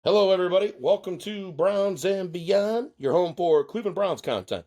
Hello, everybody. Welcome to Browns and Beyond, your home for Cleveland Browns content,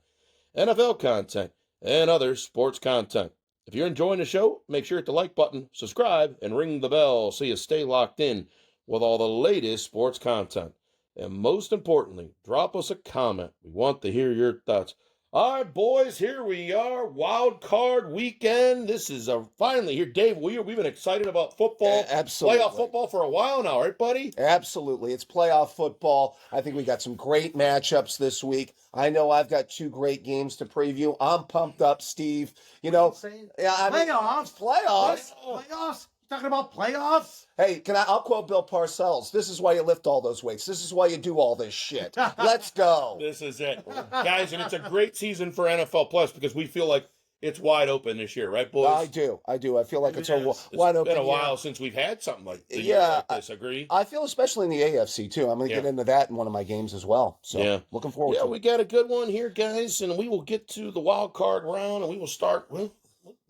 NFL content, and other sports content. If you're enjoying the show, make sure to hit the like button, subscribe, and ring the bell so you stay locked in with all the latest sports content. And most importantly, drop us a comment. We want to hear your thoughts. All right, boys, here we are. Wild card weekend. This is finally here. Dave, we've been excited about football, Absolutely. playoff football for a while now, right, buddy? Absolutely. It's playoff football. I think we got some great matchups this week. I know I've got two great games to preview. I'm pumped up, Steve. Yeah, playoffs. Playoffs. Playoffs? You talking about playoffs? Hey, I'll quote Bill Parcells. This is why you lift all those weights. This is why you do all this shit. Let's go. This is it. Guys, and it's a great season for NFL Plus because we feel like it's wide open this year, right, boys? I do. I feel like it's wide open. It's been a while since we've had something like this. Agree? I feel especially in the AFC, too. I'm going to get into that in one of my games as well. So, looking forward to it. Yeah, we got a good one here, guys, and we will get to the wild card round, and we will start with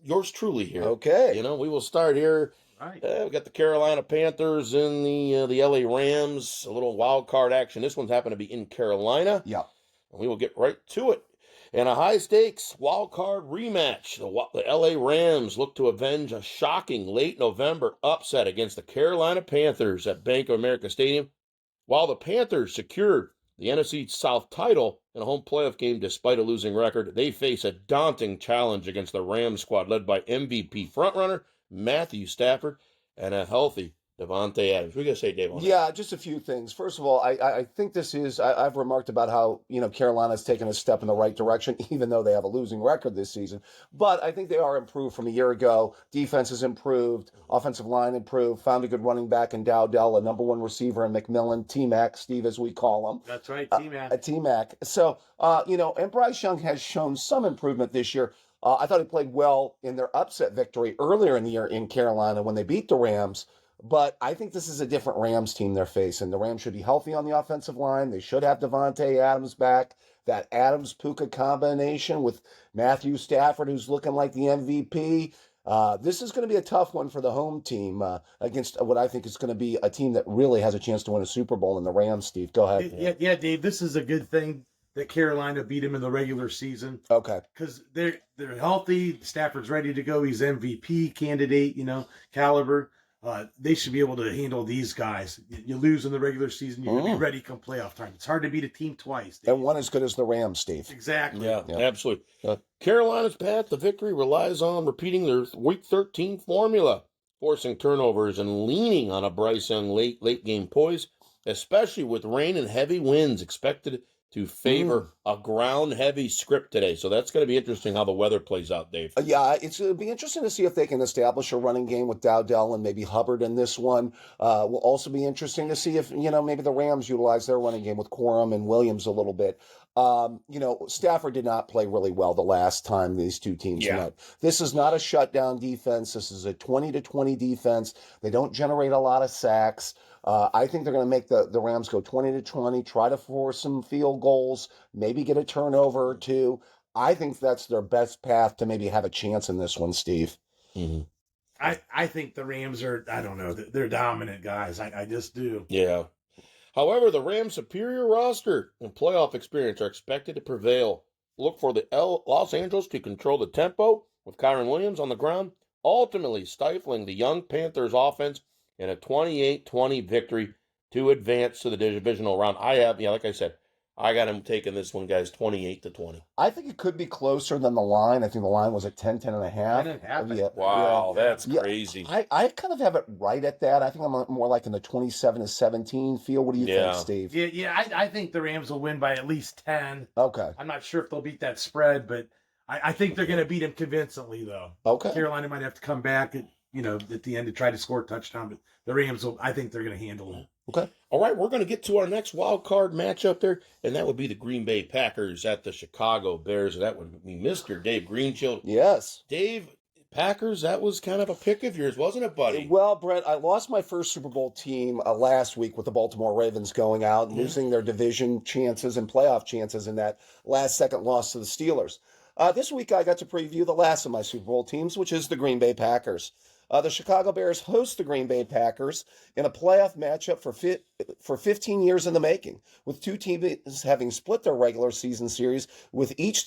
yours truly here. Okay. We will start here. Right. We got the Carolina Panthers and the LA Rams, a little wild card action. This one's happened to be in Carolina. Yeah. And we will get right to it. In a high-stakes wild card rematch, the LA Rams look to avenge a shocking late November upset against the Carolina Panthers at Bank of America Stadium, while the Panthers secured the NFC South title in a home playoff game despite a losing record. They face a daunting challenge against the Rams squad led by MVP frontrunner Matthew Stafford and a healthy Davante Adams. What are you going to say, Dave? Yeah, just a few things. First of all, I think this is, I've remarked about how, Carolina's taken a step in the right direction, even though they have a losing record this season. But I think they are improved from a year ago. Defense has improved, offensive line improved, found a good running back in Dowdell, a number one receiver in McMillan, T-Mac, Steve, as we call him. That's right, T-Mac. T-Mac. So, and Bryce Young has shown some improvement this year. I thought he played well in their upset victory earlier in the year in Carolina when they beat the Rams. But I think this is a different Rams team they're facing. The Rams should be healthy on the offensive line. They should have Davante Adams back. That Adams-Puka combination with Matthew Stafford, who's looking like the MVP. This is going to be a tough one for the home team against what I think is going to be a team that really has a chance to win a Super Bowl in the Rams, Steve. Go ahead. Yeah, Dave, this is a good thing that Carolina beat him in the regular season. Okay. Because they're healthy. Stafford's ready to go. He's MVP candidate, caliber. They should be able to handle these guys. You lose in the regular season, you're going to be ready come playoff time. It's hard to beat a team twice, Dave. And one as good as the Rams, Steve. Exactly. Yeah. Absolutely. Carolina's path to victory relies on repeating their Week 13 formula, forcing turnovers and leaning on a Bryce Young late game poise, especially with rain and heavy winds expected to favor a ground-heavy script today. So that's going to be interesting how the weather plays out, Dave. It'll be interesting to see if they can establish a running game with Dowdell and maybe Hubbard in this one. Will also be interesting to see if, maybe the Rams utilize their running game with Corum and Williams a little bit. Stafford did not play really well the last time these two teams met. This is not a shutdown defense. This is a 20-20 defense. They don't generate a lot of sacks. I think they're going to make the Rams go 20-20, try to force some field goals, maybe get a turnover or two. I think that's their best path to maybe have a chance in this one, Steve. Mm-hmm. I think the Rams are, I don't know, they're dominant guys. I just do. Yeah. However, the Rams' superior roster and playoff experience are expected to prevail. Look for the Los Angeles to control the tempo with Kyron Williams on the ground, ultimately stifling the young Panthers offense in a 28-20 victory to advance to the divisional round. Like I said, I got him taking this one, guys, 28-20. I think it could be closer than the line. I think the line was at 10.5. 10.5. Wow, that's crazy. I kind of have it right at that. I think I'm more like in the 27-17 feel. What do you think, Steve? Yeah. I think the Rams will win by at least 10. Okay. I'm not sure if they'll beat that spread, but I think they're going to beat him convincingly, though. Okay. Carolina might have to come back at the end to try to score a touchdown, but the Rams I think they're going to handle it. Okay. All right, we're going to get to our next wild card matchup there, and that would be the Green Bay Packers at the Chicago Bears. That would be Mr. Dave Greenchild. Yes. Dave, Packers, that was kind of a pick of yours, wasn't it, buddy? Well, Brett, I lost my first Super Bowl team last week with the Baltimore Ravens going out and losing their division chances and playoff chances in that last-second loss to the Steelers. This week, I got to preview the last of my Super Bowl teams, which is the Green Bay Packers. The Chicago Bears host the Green Bay Packers in a playoff matchup for 15 years in the making, with two teams having split their regular season series, with each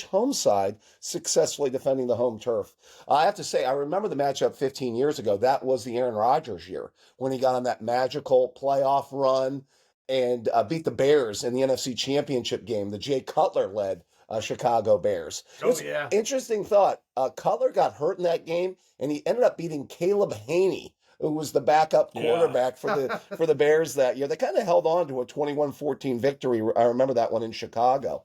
home side successfully defending the home turf. I have to say, I remember the matchup 15 years ago. That was the Aaron Rodgers year when he got on that magical playoff run and beat the Bears in the NFC Championship game, the Jay Cutler led Chicago Bears. Oh, yeah. Interesting thought. Cutler got hurt in that game, and he ended up beating Caleb Haney, who was the backup quarterback for the Bears that year. They kind of held on to a 21-14 victory. I remember that one in Chicago.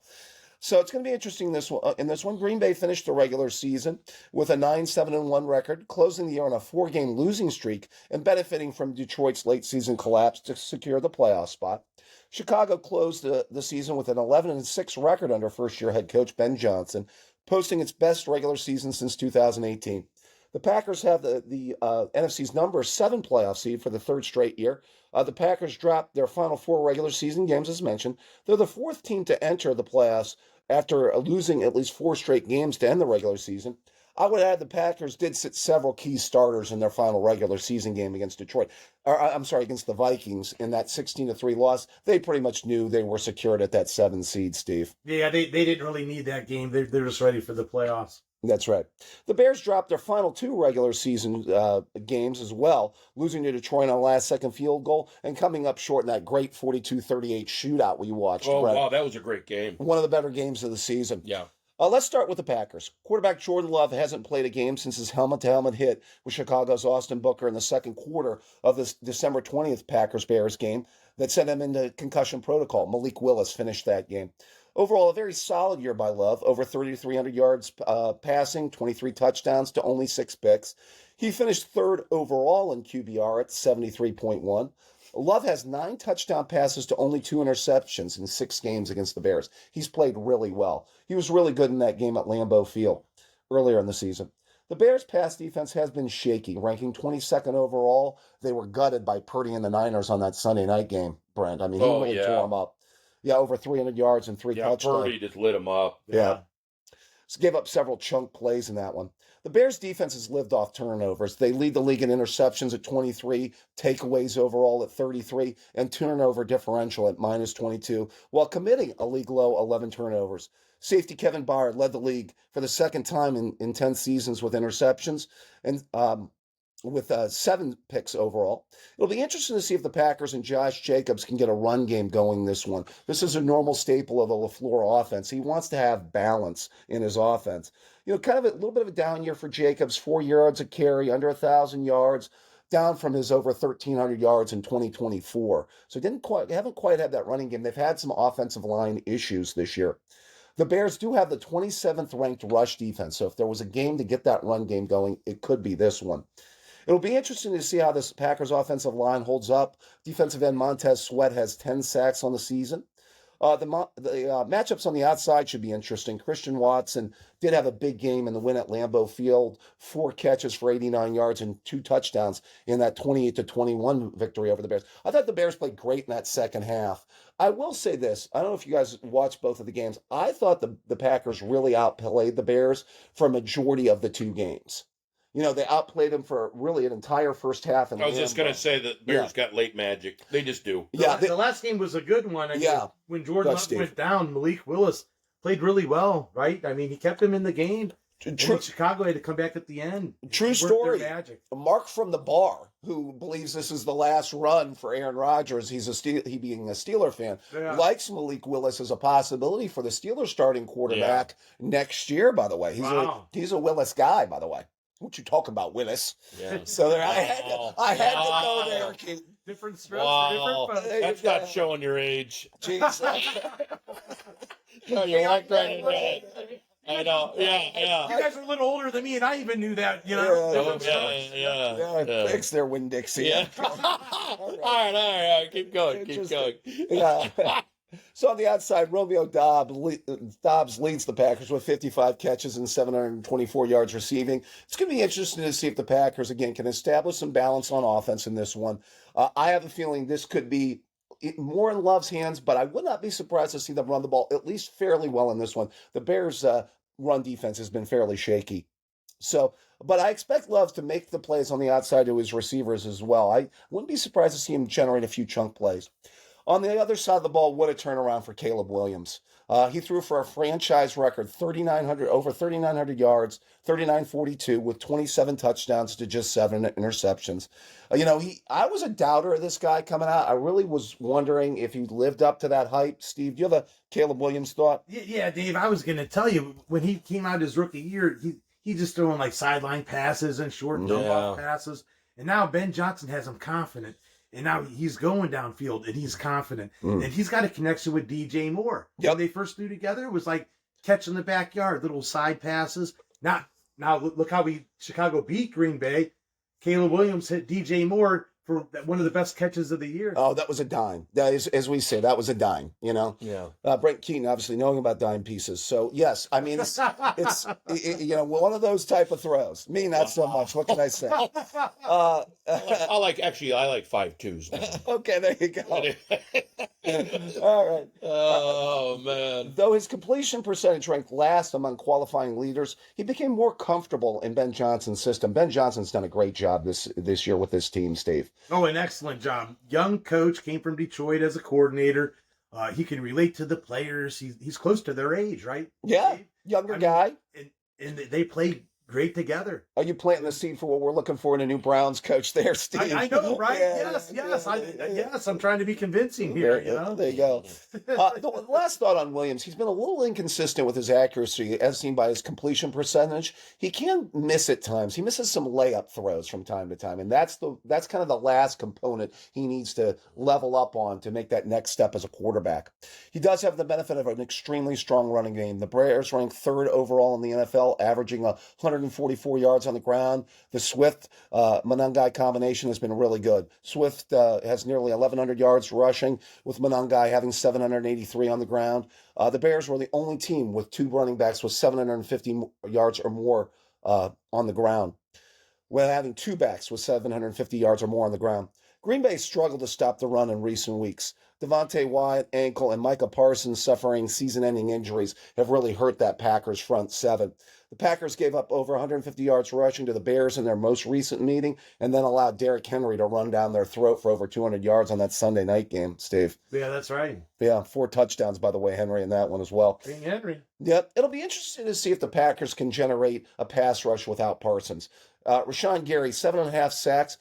So it's going to be interesting in this one. Green Bay finished the regular season with a 9-7-1 record, closing the year on a 4-game losing streak and benefiting from Detroit's late season collapse to secure the playoff spot. Chicago closed the season with an 11-6 record under first-year head coach Ben Johnson, posting its best regular season since 2018. The Packers have the NFC's number 7 playoff seed for the third straight year. The Packers dropped their final 4 regular season games, as mentioned. They're the 4th team to enter the playoffs after losing at least 4 straight games to end the regular season. I would add the Packers did sit several key starters in their final regular season game against Detroit. Against the Vikings in that 16-3 loss. They pretty much knew they were secured at that 7 seed, Steve. Yeah, they didn't really need that game. They're just ready for the playoffs. That's right. The Bears dropped their final 2 regular season games as well, losing to Detroit on a last-second field goal and coming up short in that great 42-38 shootout we watched. Oh, Brett. wow, that was a great game. One of the better games of the season. Yeah. Let's start with the Packers. Quarterback Jordan Love hasn't played a game since his helmet-to-helmet hit with Chicago's Austin Booker in the second quarter of this December 20th Packers-Bears game that sent him into concussion protocol. Malik Willis finished that game. Overall, a very solid year by Love, over 3,300 yards passing, 23 touchdowns to only 6 picks. He finished third overall in QBR at 73.1. Love has 9 touchdown passes to only 2 interceptions in 6 games against the Bears. He's played really well. He was really good in that game at Lambeau Field earlier in the season. The Bears' pass defense has been shaky, ranking 22nd overall. They were gutted by Purdy and the Niners on that Sunday night game, Brent. I mean, he really tore them up. Yeah, over 300 yards and 3 touchdowns. Purdy just lit him up. Yeah. So gave up several chunk plays in that one. The Bears' defense has lived off turnovers. They lead the league in interceptions at 23, takeaways overall at 33, and turnover differential at -22, while committing a league-low 11 turnovers. Safety Kevin Byard led the league for the second time in 10 seasons with interceptions, and with 7 picks overall. It'll be interesting to see if the Packers and Josh Jacobs can get a run game going this one. This is a normal staple of the LaFleur offense. He wants to have balance in his offense. Kind of a little bit of a down year for Jacobs, 4 yards a carry, under 1,000 yards, down from his over 1,300 yards in 2024. So haven't quite had that running game. They've had some offensive line issues this year. The Bears do have the 27th ranked rush defense. So if there was a game to get that run game going, it could be this one. It'll be interesting to see how this Packers offensive line holds up. Defensive end Montez Sweat has 10 sacks on the season. The matchups on the outside should be interesting. Christian Watson did have a big game in the win at Lambeau Field, 4 catches for 89 yards and 2 touchdowns in that 28-21 victory over the Bears. I thought the Bears played great in that second half. I will say this. I don't know if you guys watched both of the games. I thought the Packers really outplayed the Bears for a majority of the 2 games. They outplayed them for really an entire first half. I was just going to say that Bears got late magic. They just do. The last game was a good one. When Jordan Love went down, Malik Willis played really well, right? I mean, he kept him in the game. Chicago had to come back at the end. True story. Mark from the bar, who believes this is the last run for Aaron Rodgers, he being a Steeler fan, likes Malik Willis as a possibility for the Steelers starting quarterback next year, by the way. He's a Willis guy, by the way. What you talking about, Willis? Yeah. So I had to go there, Keith. Different strokes, different folks. That's not showing your age. Jeez. No, you walked right into it. I know. Yeah. You guys are a little older than me, and I even knew that. Fix their Winn-Dixie. Yeah. All right. Keep going. Yeah. So on the outside, Romeo Dobbs leads the Packers with 55 catches and 724 yards receiving. It's going to be interesting to see if the Packers, again, can establish some balance on offense in this one. I have a feeling this could be more in Love's hands, but I would not be surprised to see them run the ball at least fairly well in this one. The Bears' run defense has been fairly shaky. So, but I expect Love to make the plays on the outside to his receivers as well. I wouldn't be surprised to see him generate a few chunk plays. On the other side of the ball, what a turnaround for Caleb Williams. He threw for a franchise record 3,900 over 3,900 yards, 3,942 with 27 touchdowns to just 7 interceptions. I was a doubter of this guy coming out. I really was wondering if he lived up to that hype. Steve, do you have a Caleb Williams thought? Yeah, Dave. I was going to tell you when he came out his rookie year, he just throwing like sideline passes and short dump-off passes, and now Ben Johnson has him confident. And now he's going downfield and he's confident. And he's got a connection with DJ Moore. Yep. When they first threw together, it was like catch in the backyard, little side passes. Now look how Chicago beat Green Bay. Caleb Williams hit DJ Moore for one of the best catches of the year. Oh, that was a dime. That is, as we say, that was a dime, Yeah. Brent Keaton, obviously knowing about dime pieces. So, yes, I mean, it's one of those type of throws. Me, not so much. What can I say? I like 5.2s. Okay, there you go. All right. Oh, man. Though his completion percentage ranked last among qualifying leaders, he became more comfortable in Ben Johnson's system. Ben Johnson's done a great job this year with this team, Steve. Oh, an excellent job. Young coach, came from Detroit as a coordinator. He can relate to the players. He's close to their age, right? Yeah, younger guy. And they play great together. Are you planting the seed for what we're looking for in a new Browns coach there, Steve? I know, right? Yeah, Yes. I'm trying to be convincing here. There you go. The last thought on Williams, he's been a little inconsistent with his accuracy, as seen by his completion percentage. He can miss at times. He misses some layup throws from time to time, and that's kind of the last component he needs to level up on to make that next step as a quarterback. He does have the benefit of an extremely strong running game. The Bears rank third overall in the NFL, averaging 144 yards on the ground. The Swift Monangai combination has been really good. Swift has nearly 1,100 yards rushing, with Monangai having 783 on the ground. The Bears were the only team with two running backs with 750 yards or more on the ground, while having two backs with 750 yards or more on the ground. Green Bay struggled to stop the run in recent weeks. Devontae Wyatt, ankle, and Micah Parsons suffering season-ending injuries have really hurt that Packers front seven. The Packers gave up over 150 yards rushing to the Bears in their most recent meeting, and then allowed Derrick Henry to run down their throat for over 200 yards on that Sunday night game, Steve. Yeah, that's right. Yeah, 4 touchdowns, by the way, Henry, in that one as well. King Henry. Yep, it'll be interesting to see if the Packers can generate a pass rush without Parsons. Rashawn Gary, 7.5 sacks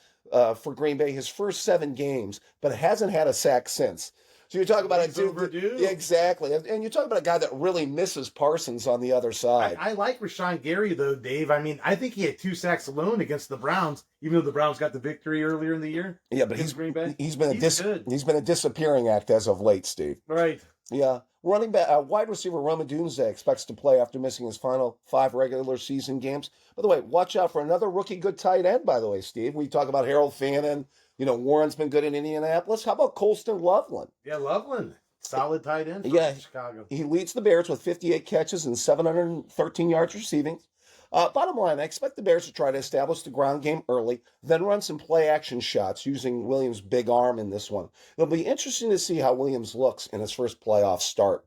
for Green Bay, his first 7 games, but hasn't had a sack since. So you're talking about a dude. Overdue. Yeah, exactly. And you're talking about a guy that really misses Parsons on the other side. I like Rashawn Gary, though, Dave. I mean, I think he had 2 sacks alone against the Browns, even though the Browns got the victory earlier in the year. Yeah, but Green Bay. he's been a disappearing act as of late, Steve. Right. Yeah. Running back, wide receiver Roma Dunze expects to play after missing his final 5 regular season games. By the way, watch out for another rookie good tight end, by the way, Steve. We talk about Harold Fannin. Warren's been good in Indianapolis. How about Colston Loveland? Yeah, Loveland. Solid tight end for Chicago. He leads the Bears with 58 catches and 713 yards receiving. Bottom line, I expect the Bears to try to establish the ground game early, then run some play-action shots using Williams' big arm in this one. It'll be interesting to see how Williams looks in his first playoff start.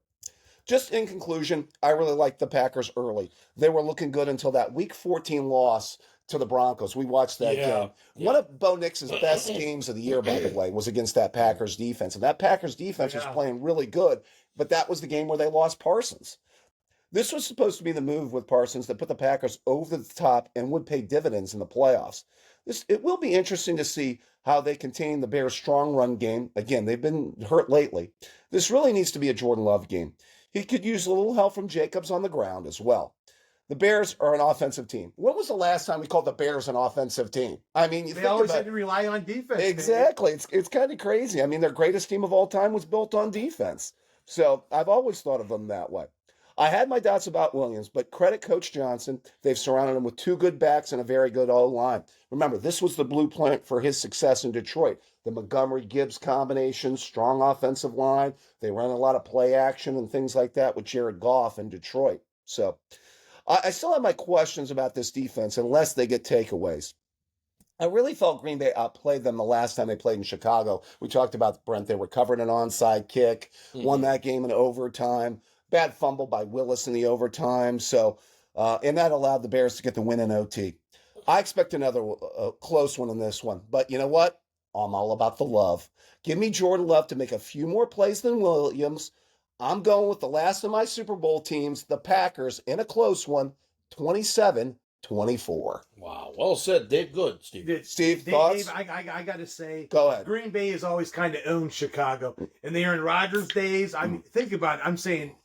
Just in conclusion, I really liked the Packers early. They were looking good until that Week 14 loss to the Broncos. We watched that game. Yeah. One of Bo Nix's best games of the year, by the way, was against that Packers defense. And that Packers defense was playing really good, but that was the game where they lost Parsons. This was supposed to be the move with Parsons that put the Packers over the top and would pay dividends in the playoffs. It will be interesting to see how they contain the Bears' strong run game. Again, they've been hurt lately. This really needs to be a Jordan Love game. He could use a little help from Jacobs on the ground as well. The Bears are an offensive team. When was the last time we called the Bears an offensive team? I mean, they always had to rely on defense. Exactly. It's kind of crazy. I mean, their greatest team of all time was built on defense. So I've always thought of them that way. I had my doubts about Williams, but credit Coach Johnson. They've surrounded him with 2 good backs and a very good O-line. Remember, this was the blueprint for his success in Detroit. The Montgomery-Gibbs combination, strong offensive line. They ran a lot of play action and things like that with Jared Goff in Detroit. So I still have my questions about this defense unless they get takeaways. I really felt Green Bay outplayed them the last time they played in Chicago. We talked about, Brent, they recovered an onside kick, won that game in overtime. Bad fumble by Willis in the overtime. So and that allowed the Bears to get the win in OT. I expect another close one in this one, but you know what? I'm all about the love. Give me Jordan Love to make a few more plays than Williams. I'm going with the last of my Super Bowl teams, the Packers, in a close one, 27-24. Wow. Well said, Dave. Good, Steve. Steve, thoughts? Dave, I got to say, Go ahead. Green Bay has always kind of owned Chicago. In the Aaron Rodgers days, I mean, think about it. I'm saying,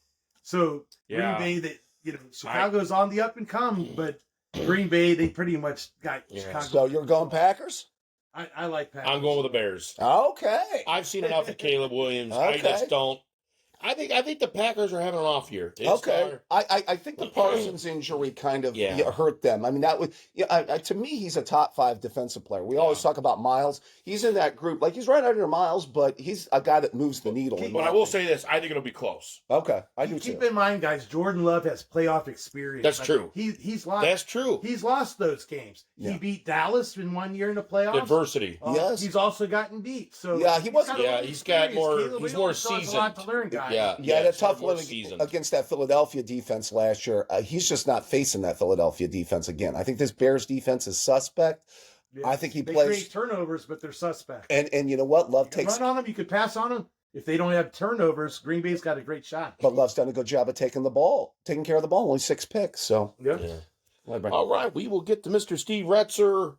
so Yeah. Green Bay, Chicago's on the up and come, but Green Bay, they pretty much got Chicago. So you're going Packers? I like Packers. I'm going with the Bears. Okay. I've seen enough of Caleb Williams. Okay. I just don't. I think the Packers are having an off year. Okay, I think the Parsons injury kind of hurt them. I mean, that was to me, he's a top 5 defensive player. We always talk about Miles. He's in that group, like he's right under Miles, but he's a guy that moves the needle. But I will say this: I think it'll be close. Okay, I do Keep too. in mind, guys, Jordan Love has playoff experience. That's true. He's lost. That's true. He's lost those games. Yeah. He beat Dallas in 1 year in the playoffs. Adversity. Yes. He's also gotten beat. So Yeah, he wasn't- He's got more. Caleb He's Williams more still has seasoned. a lot to learn, guys. Yeah, that tough more one seasoned. against that Philadelphia defense last year. He's just not facing that Philadelphia defense again. I think this Bears defense is suspect. Yeah. I think he They plays. create turnovers, but they're suspect. And you know what? Love You can takes. run on them. You could pass on them. If they don't have turnovers, Green Bay's got a great shot. But Love's done a good job of taking care of the ball. Only 6 picks. So Yeah. All right, we will get to Mr. Steve Retzer.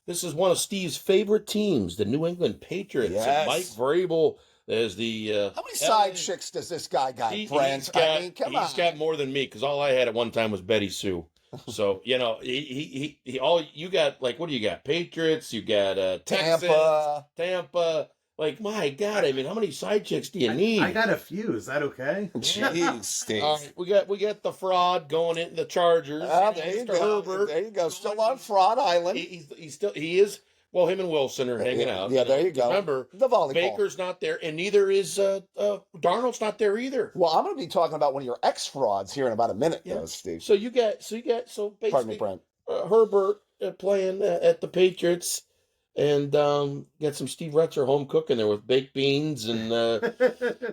This is one of Steve's favorite teams, the New England Patriots. Yes. And Mike Vrabel is the. how many side chicks does this guy got, Brent? He's got, I mean, come on. he's got more than me because all I had at one time was Betty Sue. So he all you got, like, what do you got? Patriots, you got Texans, Tampa. Like, my God, I mean, how many side chicks do you need? I got a few. Is that okay? Jeez, Steve. All right, we got the fraud going into the Chargers. There you Mr. go. Herbert. There you go. Still on Fraud Island. He is. Well, him and Wilson are hanging out. Yeah, there you go. Remember, The volleyball. Baker's not there, and neither is Darnold's not there either. Well, I'm going to be talking about one of your ex-frauds here in about a minute, though, Steve. So basically, Pardon me, Brent. Herbert playing at the Patriots, and get some Steve Retzer home cooking there with baked beans, and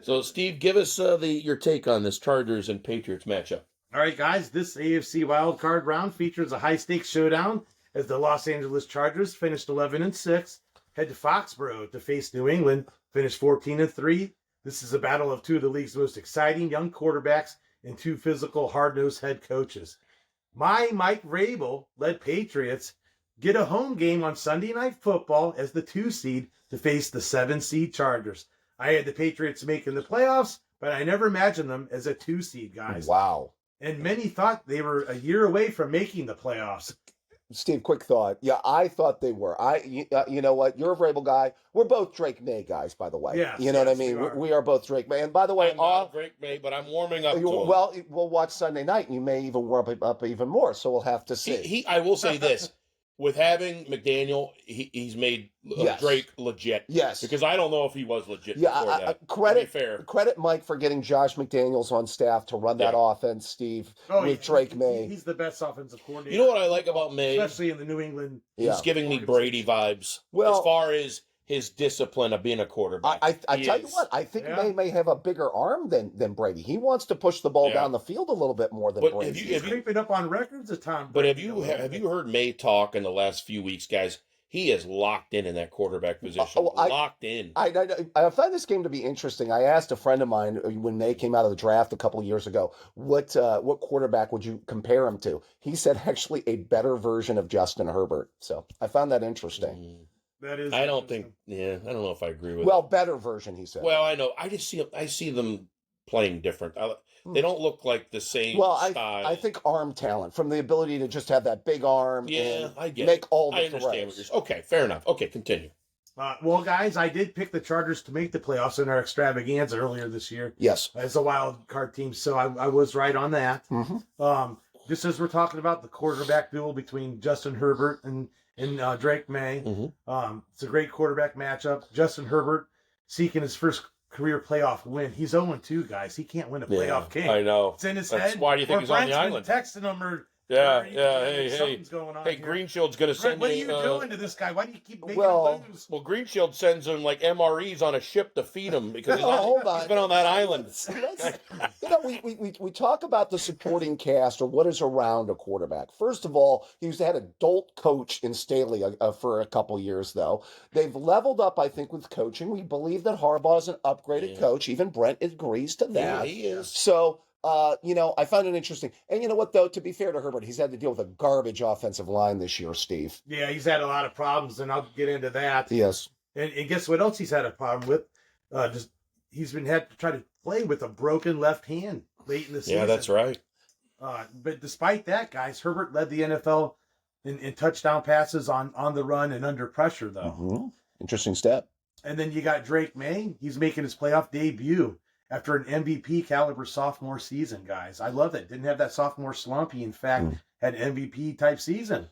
so Steve, give us your take on this Chargers and Patriots matchup. All right, guys. This AFC wildcard round features a high-stakes showdown as the Los Angeles Chargers finished 11-6, head to Foxborough to face New England, finished 14-3. This is a battle of two of the league's most exciting young quarterbacks and two physical, hard-nosed head coaches. My Mike Vrabel led Patriots get a home game on Sunday Night Football as the 2 seed to face the 7 seed Chargers. I had the Patriots making the playoffs, but I never imagined them as a 2 seed, guys. Wow. And many thought they were a year away from making the playoffs. Steve, quick thought. Yeah, I thought they were. You know what? You're a Vrabel guy. We're both Drake May guys, by the way. Yes, you know what I yes, mean? we are. We are both Drake May. And by the way, I'm not Drake May, but I'm warming up to him. well, we'll watch Sunday night, and you may even warm up even more. So we'll have to see. I will say this. With having McDaniel, he's made Yes. Drake legit. Yes. Because I don't know if he was legit Yeah, before that. credit To be fair. credit Mike for getting Josh McDaniels on staff to run that offense, Steve, with Drake May. He's the best offensive coordinator. You know what I like about May? Especially in the New England. Yeah. He's giving me Brady vibes. Well- as far as his discipline of being a quarterback. I tell you is. what, I think Yeah. May have a bigger arm than Brady. He wants to push the ball Yeah. down the field a little bit more than But Brady. He's creeping up on records of Tom But Brady. have you heard May talk in the last few weeks, guys? He is locked in that quarterback position. Locked in. I find this game to be interesting. I asked a friend of mine when May came out of the draft a couple of years ago, what quarterback would you compare him to? He said actually a better version of Justin Herbert. So I found that interesting. That is. I don't know if I agree with. Well, better version, he said. Well, I know. I see them playing different. They don't look like the same style. I think arm talent, from the ability to just have that big arm and I get make it. all the I understand throws. what you're saying. Okay, fair enough. Okay, continue. Well, guys, I did pick the Chargers to make the playoffs in our extravaganza earlier this year Yes. as a wild card team, so I was right on that. Mm-hmm. Just as we're talking about the quarterback duel between Justin Herbert and Drake May, it's a great quarterback matchup. Justin Herbert seeking his first career playoff win. He's 0-2, guys. He can't win a playoff game. I know. It's in his That's head. why do you think he's on the Brent's been island? texting him or Yeah, You yeah. know, Hey, something's going on hey. here. Green Shield's gonna Brent, send what are me. you doing to this guy? Why do you keep making Well, him lose? Well, Green Shield sends him like MREs on a ship to feed him because Oh, hold on. he's been on that island. Let's, we talk about the supporting cast or what is around a quarterback. First of all, he's had adult coach in Staley for a couple years, though. They've leveled up, I think, with coaching. We believe that Harbaugh is an upgraded coach. Even Brent agrees to that. He is. So, I found it interesting. And you know what, though? To be fair to Herbert, he's had to deal with a garbage offensive line this year, Steve. Yeah, he's had a lot of problems, and I'll get into that. Yes. And guess what else he's had a problem with? He's been had to try to play with a broken left hand late in the season. Yeah, that's right. But despite that, guys, Herbert led the NFL in touchdown passes on the run and under pressure, though. Mm-hmm. Interesting step. And then you got Drake May. He's making his playoff debut after an MVP caliber sophomore season, guys. I love it. Didn't have that sophomore slump. He, in fact, had MVP type season.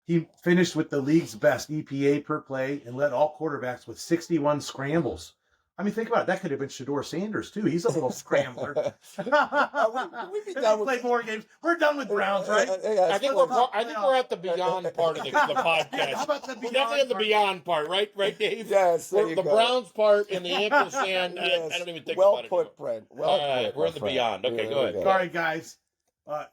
He finished with the league's best EPA per play and led all quarterbacks with 61 scrambles. I mean, think about it. That could have been Shador Sanders, too. He's a little scrambler. We'd be done with play more games. We're done with Browns, right? I think we're at the beyond part of the podcast. How about the We're beyond definitely at the part? beyond part, right, Dave? Yes, there We're you the go. Browns part and the ampersand. Yes. I don't even think well about it. put, Brent. Well All put, right, we're my in the friend. beyond. Okay, go ahead. All right, guys.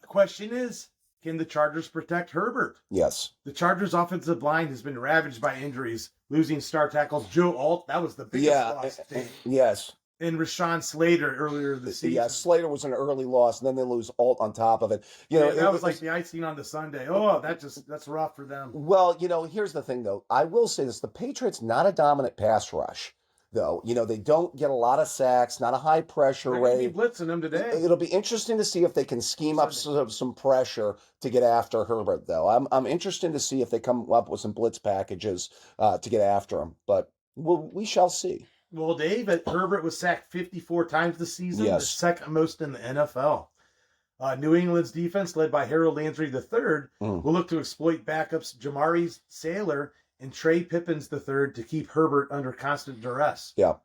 Question is, can the Chargers protect Herbert? Yes. The Chargers' offensive line has been ravaged by injuries, losing star tackles Joe Alt. That was the biggest loss. Yes. And Rashawn Slater earlier this season. Yeah, Slater was an early loss, and then they lose Alt on top of it. That was like the icing on the sundae. Oh, that's rough for them. Well, here's the thing, though. I will say this: the Patriots not a dominant pass rush, though. They don't get a lot of sacks, not a high pressure They're going to rate. be blitzing them today. It'll be interesting to see if they can scheme up some pressure to get after Herbert, though. I'm interested to see if they come up with some blitz packages to get after him, but we shall see. Well, Dave, Herbert was sacked 54 times this season, Yes. the second most in the NFL. New England's defense, led by Harold Landry III, will look to exploit backups Jamari Sailor and Trey Pippins III to keep Herbert under constant duress. Yeah.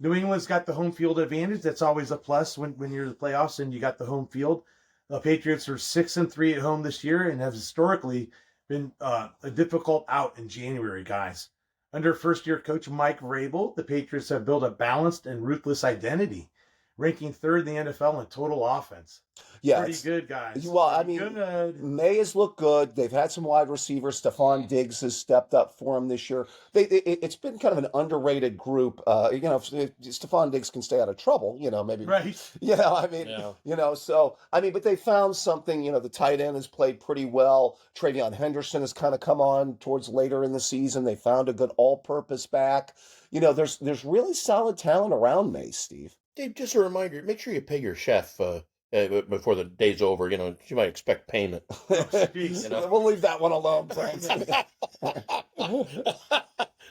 New England's got the home field advantage. That's always a plus when you're in the playoffs and you got the home field. The Patriots are 6-3 at home this year and have historically been a difficult out in January, guys. Under first-year coach Mike Vrabel, the Patriots have built a balanced and ruthless identity, ranking third in the NFL in total offense. Yeah, Pretty good, guys. Well, I Pretty mean, good. May has looked good. They've had some wide receivers. Stephon Diggs has stepped up for them this year. It's been kind of an underrated group. If Stephon Diggs can stay out of trouble, maybe. Right. But they found something. The tight end has played pretty well. Travion Henderson has kind of come on towards later in the season. They found a good all-purpose back. There's really solid talent around May, Steve. Dave, just a reminder: make sure you pay your chef before the day's over. She might expect payment. We'll leave that one alone, Brent.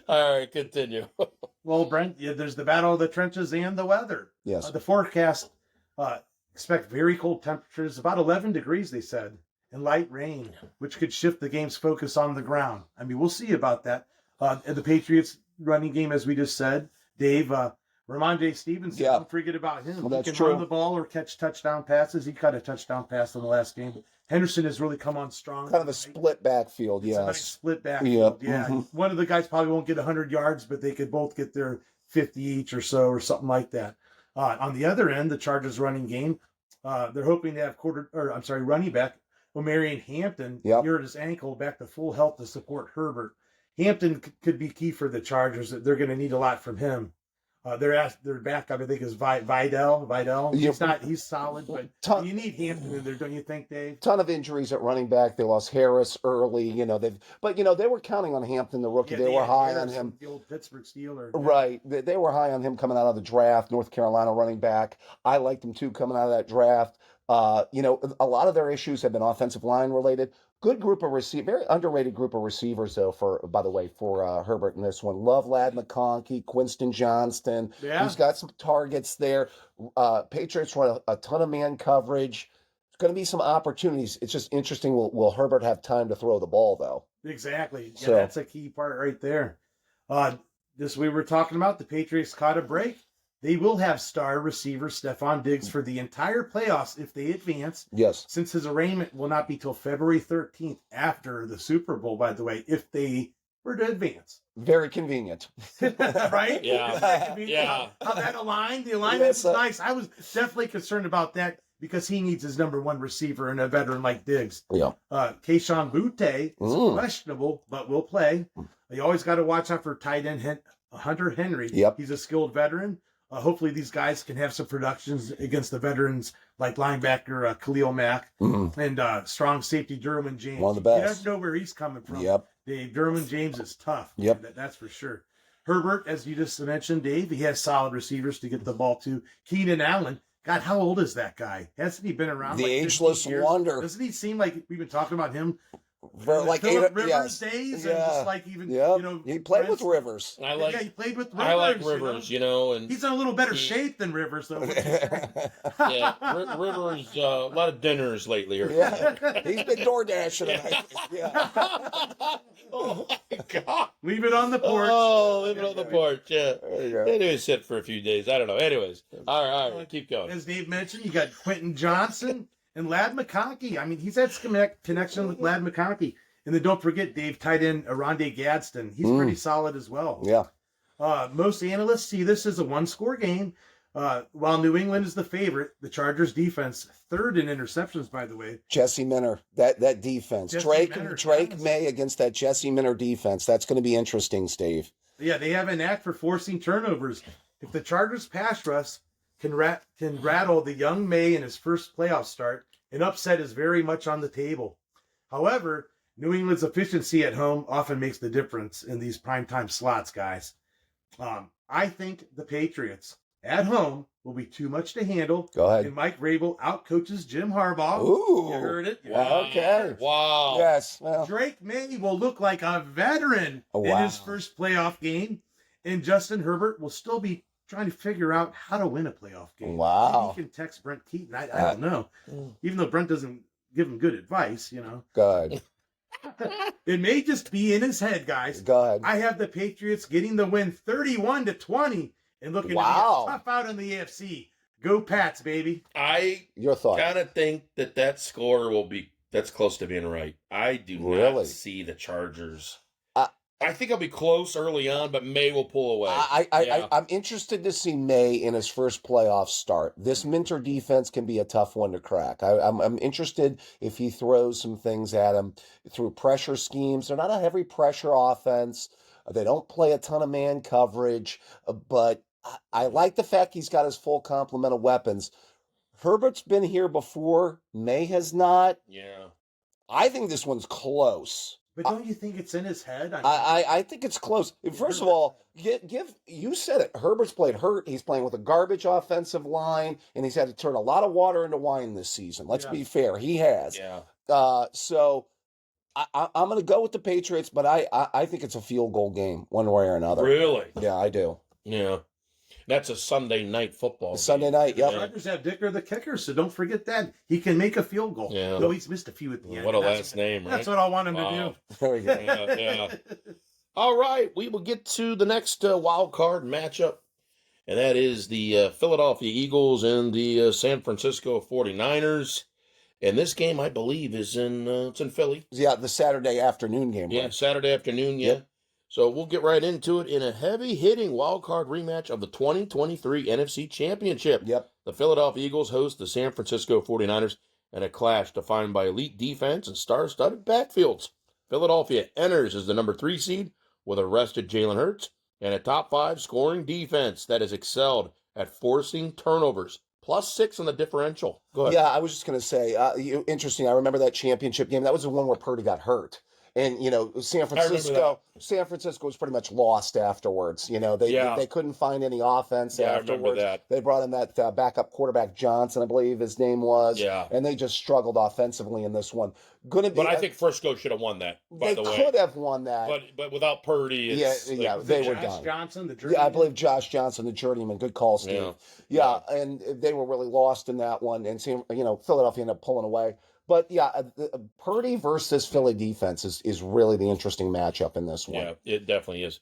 All right, continue. Well, Brent, there's the battle of the trenches and the weather. Yes. The forecast expect very cold temperatures, about 11 degrees, they said, and light rain, which could shift the game's focus on the ground. I mean, we'll see about that. And the Patriots running game, as we just said, Dave, Ramondre Stevenson, don't forget about him. Well, that's he can true. run the ball or catch touchdown passes. He caught a touchdown pass in the last game. Henderson has really come on strong. Kind of a split backfield, It's yes. a nice split backfield. Yep. Yeah. Mhm. One of the guys probably won't get 100 yards, but they could both get their 50 each or so or something like that. On the other end, the Chargers running game, they're hoping to have running back Omarion Hampton hurt his ankle back to full health to support Herbert. Hampton could be key for the Chargers. They're going to need a lot from him. Their backup, I think, is Vidal. He's solid, but you need Hampton in there, don't you think, Dave? Ton of injuries at running back. They lost Harris early. They were counting on Hampton, the rookie. They were high on him. The old Pittsburgh Steeler. Right. They were high on him coming out of the draft. North Carolina running back. I liked him too coming out of that draft. A lot of their issues have been offensive line related. Good group of very underrated group of receivers, though, for Herbert in this one. Love Lad McConkey, Quinston Johnston. Yeah. He's got some targets there. Patriots run a ton of man coverage. There's going to be some opportunities. It's just interesting. Will Herbert have time to throw the ball, though? Exactly. Yeah, So that's a key part right there. This we were talking about, the Patriots caught a break They will have star receiver Stephon Diggs for the entire playoffs if they advance. Yes. Since his arraignment will not be till February 13th after the Super Bowl, by the way, if they were to advance. Very convenient. Right? Yeah. Yeah. How that aligned? The alignment was nice. I was definitely concerned about that because he needs his number one receiver and a veteran like Diggs. Yeah. Keyshawn Butte is questionable, but will play. You always got to watch out for tight end Hunter Henry. Yep. He's a skilled veteran. Hopefully these guys can have some productions against the veterans like linebacker Khalil Mack and strong safety Derwin James. One of the best. You never know where he's coming from. Yep. Dave, Derwin James is tough. Yep. That's for sure. Herbert, as you just mentioned, Dave, he has solid receivers to get the ball to. Keenan Allen. God, how old is that guy? Hasn't he been around? The like ageless wonder. Doesn't he seem like we've been talking about him For like Phillip Rivers days? And just like even, you know. He played with Rivers. He played with Rivers. I like Rivers, you know. And he's in a little better shape than Rivers, though. yeah, Rivers, a lot of dinners lately. Yeah, he's been door dashing. Yeah. Oh my God! Leave it on the porch. Oh, leave it on the porch. Yeah, There you go. maybe sit for a few days. I don't know. Anyways, all right, keep going. As Dave mentioned, you got Quentin Johnson and Lad McConkey. I mean, he's had some connection with Lad McConkey. And then don't forget Dave tight end Aronde Gadsden. He's pretty solid as well. Yeah. Most analysts see this as a one-score game. While New England is the favorite, the Chargers defense third in interceptions, by the way. Jesse Minter, that defense. Drake May against that Jesse Minter defense. That's going to be interesting, Steve. Yeah, they have a knack for forcing turnovers. If the Chargers pass rush can rattle the young May in his first playoff start, an upset is very much on the table. However, New England's efficiency at home often makes the difference in these primetime slots, guys. I think the Patriots at home will be too much to handle. Go ahead. And Mike Vrabel outcoaches Jim Harbaugh. Ooh. You heard it. Wow. Okay. Wow. Yes. Well. Drake May will look like a veteran in his first playoff game, and Justin Herbert will still be trying to figure out how to win a playoff game. Wow. Maybe he can text Brent Keaton. I don't know. Even though Brent doesn't give him good advice, you know. Good. It may just be in his head, guys. Go ahead. I have the Patriots getting the win 31-20 and looking to be tough out in the AFC. Go Pats, baby. Your thought. Kind of think that score will be that's close to being right. I do not see the Chargers. I think I'll be close early on, but May will pull away. I'm interested to see May in his first playoff start. This Minter defense can be a tough one to crack. I'm interested if he throws some things at him through pressure schemes. They're not a heavy pressure offense. They don't play a ton of man coverage, but I like the fact he's got his full complement of weapons. Herbert's been here before. May has not. Yeah. I think this one's close. But don't you think it's in his head? I think it's close. First of all, you said it. Herbert's played hurt. He's playing with a garbage offensive line, and he's had to turn a lot of water into wine this season. Let's be fair. He has. Yeah. So I'm going to go with the Patriots, but I think it's a field goal game, one way or another. Really? Yeah, I do. Yeah. That's a Sunday night football. Sunday night, yep. The Chargers have Dicker the kicker, so don't forget that. He can make a field goal. Yeah. Though he's missed a few at the end. What a last name, right? That's what I want him to do. There we go. Yeah. All right, we will get to the next wild card matchup, and that is the Philadelphia Eagles and the San Francisco 49ers. And this game, I believe, is in Philly. Yeah, the Saturday afternoon game. Yeah, right? Saturday afternoon, yeah. Yep. So we'll get right into it in a heavy-hitting wild card rematch of the 2023 NFC Championship. Yep. The Philadelphia Eagles host the San Francisco 49ers in a clash defined by elite defense and star-studded backfields. Philadelphia enters as the number 3 seed with a rested Jalen Hurts and a top 5 scoring defense that has excelled at forcing turnovers. +6 on the differential. Go ahead. Yeah, I was just going to say, interesting. I remember that championship game. That was the one where Purdy got hurt. And, San Francisco was pretty much lost afterwards. They couldn't find any offense afterwards. I remember that. They brought in that backup quarterback, Johnson, I believe his name was. Yeah. And they just struggled offensively in this one. But I think Frisco should have won that, by the way. They could have won that. But without Purdy, they were done. Josh Johnson, the journeyman? Yeah, I believe Josh Johnson, the journeyman. Good call, Steve. Yeah, and they were really lost in that one. And, Philadelphia ended up pulling away. But, Purdy versus Philly defense is really the interesting matchup in this one. Yeah, it definitely is.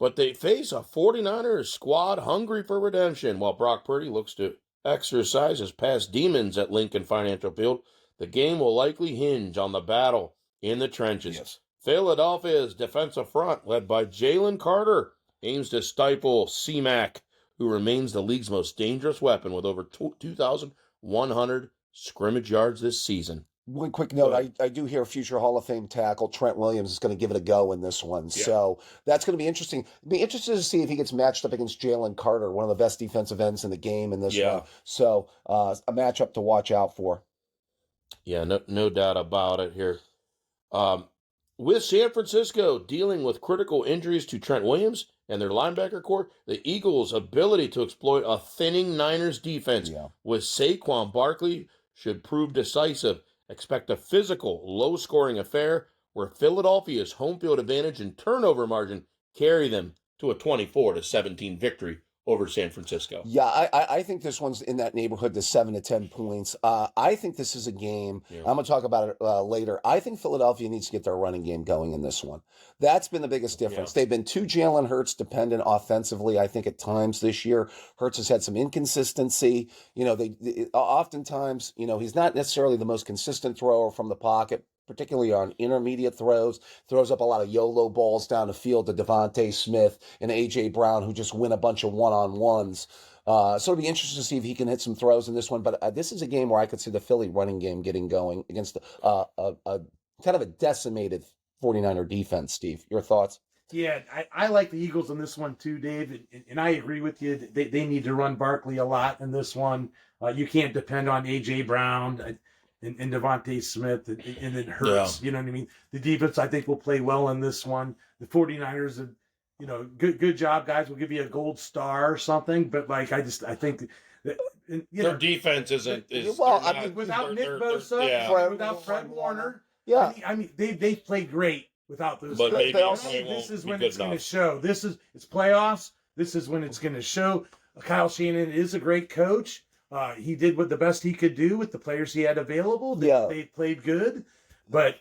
But they face a 49ers squad hungry for redemption while Brock Purdy looks to exercise his past demons at Lincoln Financial Field. The game will likely hinge on the battle in the trenches. Yes. Philadelphia's defensive front, led by Jalen Carter, aims to stifle C-Mac, who remains the league's most dangerous weapon with over 2,100 scrimmage yards this season. One quick note, I do hear future Hall of Fame tackle Trent Williams is going to give it a go in this one. Yeah. So that's going to be interesting. Be interested to see if he gets matched up against Jalen Carter, one of the best defensive ends in the game in this one. So a matchup to watch out for. Yeah, no doubt about it here. With San Francisco dealing with critical injuries to Trent Williams and their linebacker core, the Eagles' ability to exploit a thinning Niners defense with Saquon Barkley should prove decisive. Expect a physical, low-scoring affair where Philadelphia's home field advantage and turnover margin carry them to a 24-17 victory over San Francisco. Yeah, I think this one's in that neighborhood to 7 to 10 points. I think this is a game. I'm going to talk about it later. I think Philadelphia needs to get their running game going in this one. That's been the biggest difference. They've been too Jalen Hurts dependent offensively, I think, at times this year. Hurts has had some inconsistency. They oftentimes, he's not necessarily the most consistent thrower from the pocket, particularly on intermediate throws up a lot of YOLO balls down the field to Devontae Smith and A.J. Brown, who just win a bunch of one-on-ones. So it'll be interesting to see if he can hit some throws in this one. But this is a game where I could see the Philly running game getting going against a kind of a decimated 49er defense. Steve, your thoughts? Yeah, I like the Eagles in this one too, Dave, and I agree with you. They need to run Barkley a lot in this one. You can't depend on A.J. Brown and Devontae Smith and then Hurts. You know what I mean? The defense, I think, will play well in this one. The 49ers, good job, guys. We'll give you a gold star or something. But, I think that, their defense isn't. Without Nick Bosa, without Fred Warner. Yeah. I mean they played great without those. But maybe this is when it's going to show. It's playoffs. This is when it's going to show. Kyle Shanahan is a great coach. He did the best he could do with the players he had available. They played good, but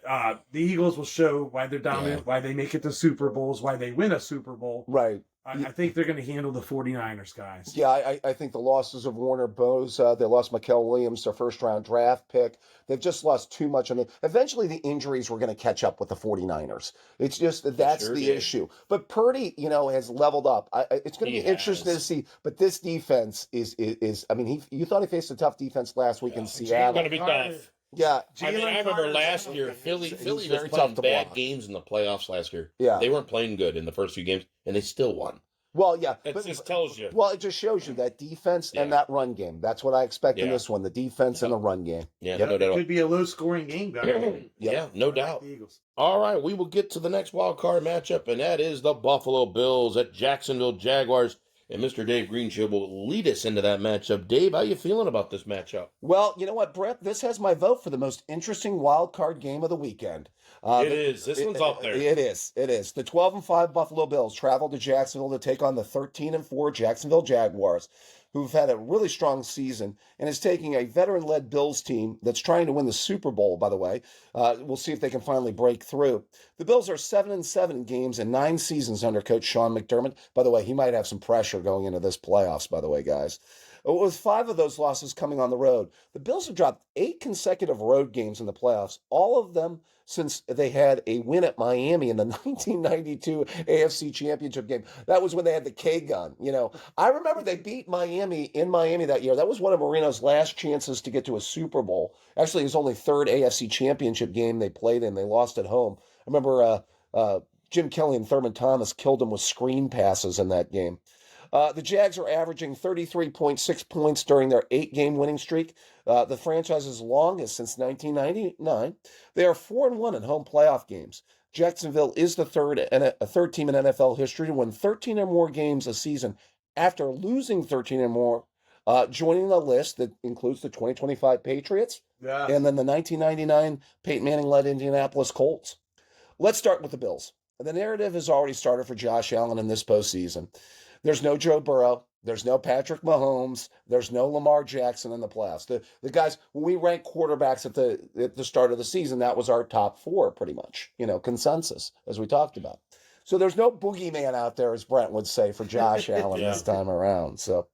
the Eagles will show why they're dominant, why they make it to Super Bowls, why they win a Super Bowl. Right. I think they're going to handle the 49ers, guys. Yeah, I think the losses of Warner Bosa, they lost Mikael Williams, their first-round draft pick. They've just lost too much. Eventually the injuries were going to catch up with the 49ers. It's just that's the issue. But Purdy, has leveled up. It's going to be interesting to see. But this defense is you thought he faced a tough defense last week in Seattle. It's going to be tough. Yeah. I remember last year, Philly was playing bad games in the playoffs last year. Yeah. They weren't playing good in the first few games, and they still won. Well, yeah. It just tells you. Well, it just shows you that defense and that run game. That's what I expect in this one, the defense and the run game. Yeah, no doubt. It could be a low-scoring game, guys. Yeah, no doubt. All right, we will get to the next wild card matchup, and that is the Buffalo Bills at Jacksonville Jaguars. And Mr. Dave Greenshield will lead us into that matchup. Dave, how you feeling about this matchup? Well, you know what, Brett? This has my vote for the most interesting wild card game of the weekend. It is. This one's up there. It is. The 12-5 Buffalo Bills travel to Jacksonville to take on the 13-4 Jacksonville Jaguars, who've had a really strong season and is taking a veteran-led Bills team that's trying to win the Super Bowl, by the way. We'll see if they can finally break through. The Bills are 7-7 in games and 9 seasons under coach Sean McDermott. By the way, he might have some pressure going into this playoffs, by the way, guys. With 5 of those losses coming on the road, the Bills have dropped 8 consecutive road games in the playoffs, all of them since they had a win at Miami in the 1992 AFC Championship game. That was when they had the K-gun. I remember they beat Miami in Miami that year. That was one of Marino's last chances to get to a Super Bowl. Actually, his only 3rd AFC Championship game they played in. They lost at home. I remember Jim Kelly and Thurman Thomas killed him with screen passes in that game. The Jags are averaging 33.6 points during their 8-game winning streak, the franchise's longest since 1999. They are 4-1 in home playoff games. Jacksonville is the third team in NFL history to win 13 or more games a season after losing 13 or more, joining the list that includes the 2025 Patriots and then the 1999 Peyton Manning-led Indianapolis Colts. Let's start with the Bills. The narrative has already started for Josh Allen in this postseason. There's no Joe Burrow. There's no Patrick Mahomes. There's no Lamar Jackson in the playoffs. The guys, when we rank quarterbacks at the start of the season, that was our top 4 pretty much, consensus, as we talked about. So there's no boogeyman out there, as Brent would say, for Josh Allen Yeah. this time around. So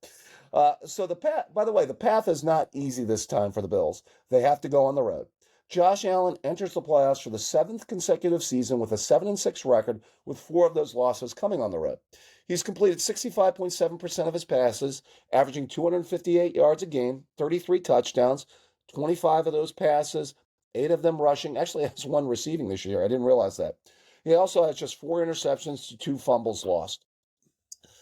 the path, by the way, the path is not easy this time for the Bills. They have to go on the road. Josh Allen enters the playoffs for the 7th consecutive season with a 7-6 record, with 4 of those losses coming on the road. He's completed 65.7% of his passes, averaging 258 yards a game, 33 touchdowns, 25 of those passes, 8 of them rushing. Actually, has 1 receiving this year. I didn't realize that. He also has just 4 interceptions to 2 fumbles lost.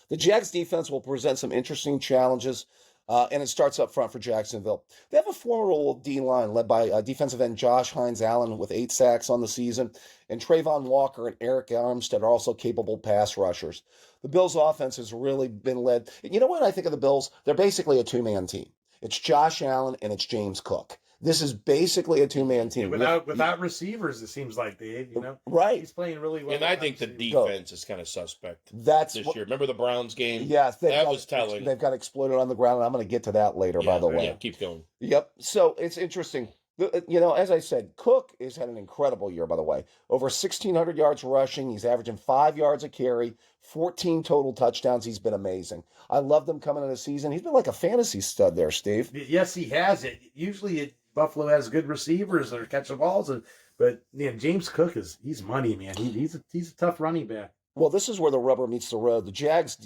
The Jags defense will present some interesting challenges, and it starts up front for Jacksonville. They have a formidable D-line led by defensive end Josh Hines-Allen with 8 sacks on the season, and Trayvon Walker and Eric Armstead are also capable pass rushers. The Bills' offense has really been led. You know what I think of the Bills? They're basically a 2-man team. It's Josh Allen and it's James Cook. This is basically a 2-man team. Without receivers, it seems like, Dave. Right. He's playing really well. And I think the defense is kind of suspect this year. Remember the Browns game? Yes, that was telling. They've got exploited on the ground, and I'm going to get to that later, by the way. Yeah, keep going. Yep. So it's interesting. As I said, Cook has had an incredible year, by the way. Over 1,600 yards rushing. He's averaging 5 yards a carry, 14 total touchdowns. He's been amazing. I love them coming into the season. He's been like a fantasy stud there, Steve. Yes, he has it. Usually Buffalo has good receivers that are catching balls, but James Cook he's money, man. He's a tough running back. Well, this is where the rubber meets the road. The Jags'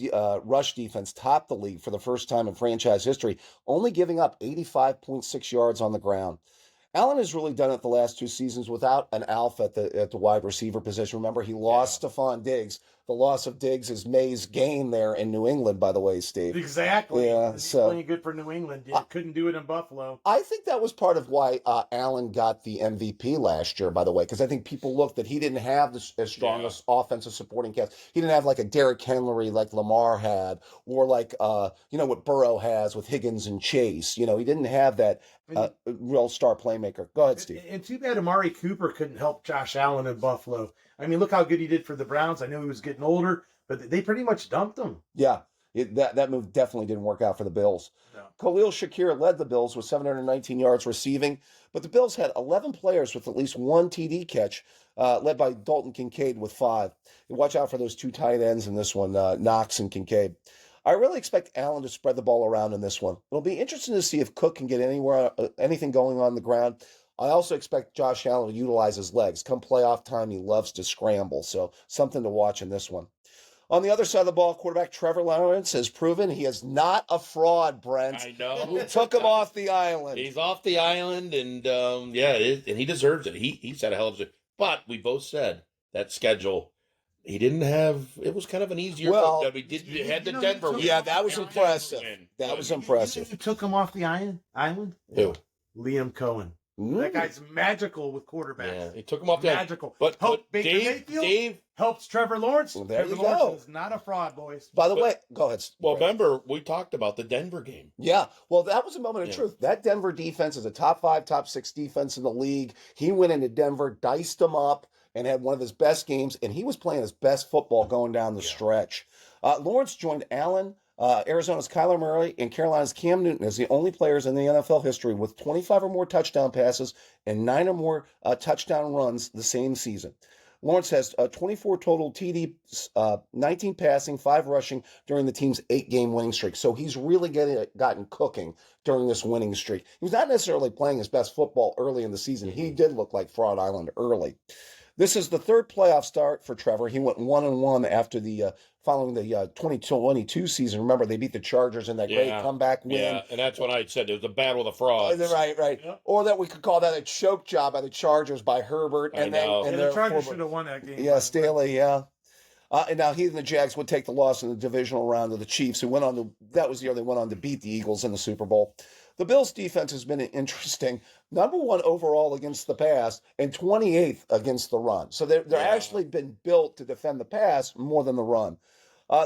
rush defense topped the league for the first time in franchise history, only giving up 85.6 yards on the ground. Allen has really done it the last 2 seasons without an alpha at the wide receiver position. Remember, he lost Stephon Diggs. The loss of Diggs is May's gain there in New England, by the way, Steve. Exactly. Yeah, He's playing good for New England. Couldn't do it in Buffalo. I think that was part of why Allen got the MVP last year, by the way, because I think people looked that he didn't have as strong as offensive supporting cast. He didn't have like a Derrick Henry like Lamar had, or like what Burrow has with Higgins and Chase. He didn't have that real star playmaker. Go ahead, Steve. And too bad Amari Cooper couldn't help Josh Allen in Buffalo. I mean, look how good he did for the Browns. I know he was getting older, but they pretty much dumped him. Yeah, that move definitely didn't work out for the Bills. No. Khalil Shakir led the Bills with 719 yards receiving, but the Bills had 11 players with at least 1 TD catch, led by Dalton Kincaid with 5. Watch out for those 2 tight ends in this one, Knox and Kincaid. I really expect Allen to spread the ball around in this one. It'll be interesting to see if Cook can get anything going on the ground. I also expect Josh Allen to utilize his legs. Come playoff time, he loves to scramble, so something to watch in this one. On the other side of the ball, quarterback Trevor Lawrence has proven he is not a fraud, Brent. I know. We took him off the island. He's off the island, and and he deserves it. He's had a hell of a... But we both said that schedule... He didn't have. It was kind of an easier. Well, he had the Denver. Yeah, that was impressive. That was impressive. You took him off the island? Who? Liam Cohen. That guy's magical with quarterbacks. Yeah, he took him off the island. Magical. But Dave helps Trevor Lawrence. Well, there Trevor you Lawrence go. is not a fraud, boys. By the way, go ahead. Well, remember we talked about the Denver game. Yeah, well, that was a moment of truth. That Denver defense is a top 5, top 6 defense in the league. He went into Denver, diced them up, and had one of his best games, and he was playing his best football going down the stretch. Lawrence joined Allen, Arizona's Kyler Murray, and Carolina's Cam Newton as the only players in the NFL history with 25 or more touchdown passes and 9 or more touchdown runs the same season. Lawrence has 24 total TD, 19 passing, 5 rushing during the team's 8-game winning streak. So he's really gotten cooking during this winning streak. He was not necessarily playing his best football early in the season. He did look like Fraud Island early. This is the 3rd playoff start for Trevor. He went 1-1 after following the 2022 season. Remember, they beat the Chargers in that great comeback win. Yeah, and that's what I said. It was a battle of the frauds. Right. Yeah. Or that we could call that a choke job by the Chargers by Herbert. And the Chargers should have won that game. Yeah, Staley, yeah. And now he and the Jags would take the loss in the divisional round of the Chiefs, who that was the year they went on to beat the Eagles in the Super Bowl. The Bills' defense has been interesting. Number 1 overall against the pass and 28th against the run. So they're actually been built to defend the pass more than the run.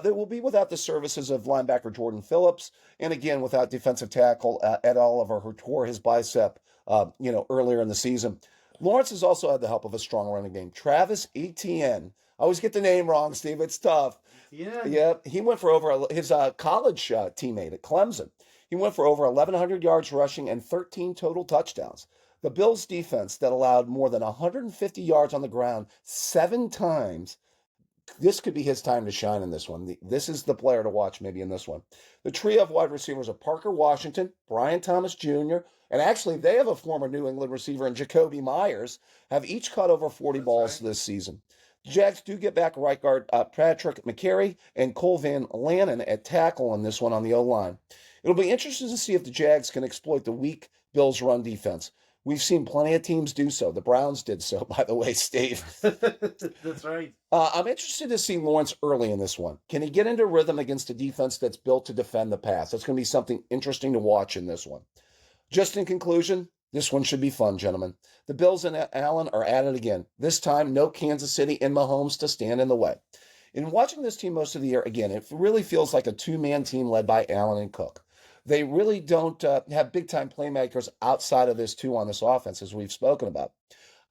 They will be without the services of linebacker Jordan Phillips, and again without defensive tackle Ed Oliver, who tore his bicep earlier in the season. Lawrence has also had the help of a strong running game. Travis Etienne. I always get the name wrong, Steve. It's tough. Yeah, he went for over his college teammate at Clemson. He went for over 1,100 yards rushing and 13 total touchdowns. The Bills' defense that allowed more than 150 yards on the ground 7 times this could be his time to shine in this one. This is the player to watch maybe in this one. The trio of wide receivers of Parker Washington, Brian Thomas Jr., and actually they have a former New England receiver in Jacoby Myers, have each caught over 40 balls this season. The Jags do get back right guard Patrick McCary and Cole Van Lannon at tackle on this one on the O-line. It'll be interesting to see if the Jags can exploit the weak Bills' run defense. We've seen plenty of teams do so. The Browns did so, by the way, Steve. That's right. I'm interested to see Lawrence early in this one. Can he get into rhythm against a defense that's built to defend the pass? That's going to be something interesting to watch in this one. Just in conclusion, this one should be fun, gentlemen. The Bills and Allen are at it again. This time, no Kansas City and Mahomes to stand in the way. In watching this team most of the year, again, it really feels like a two-man team led by Allen and Cook. They really don't have big-time playmakers outside of this two on this offense, as we've spoken about.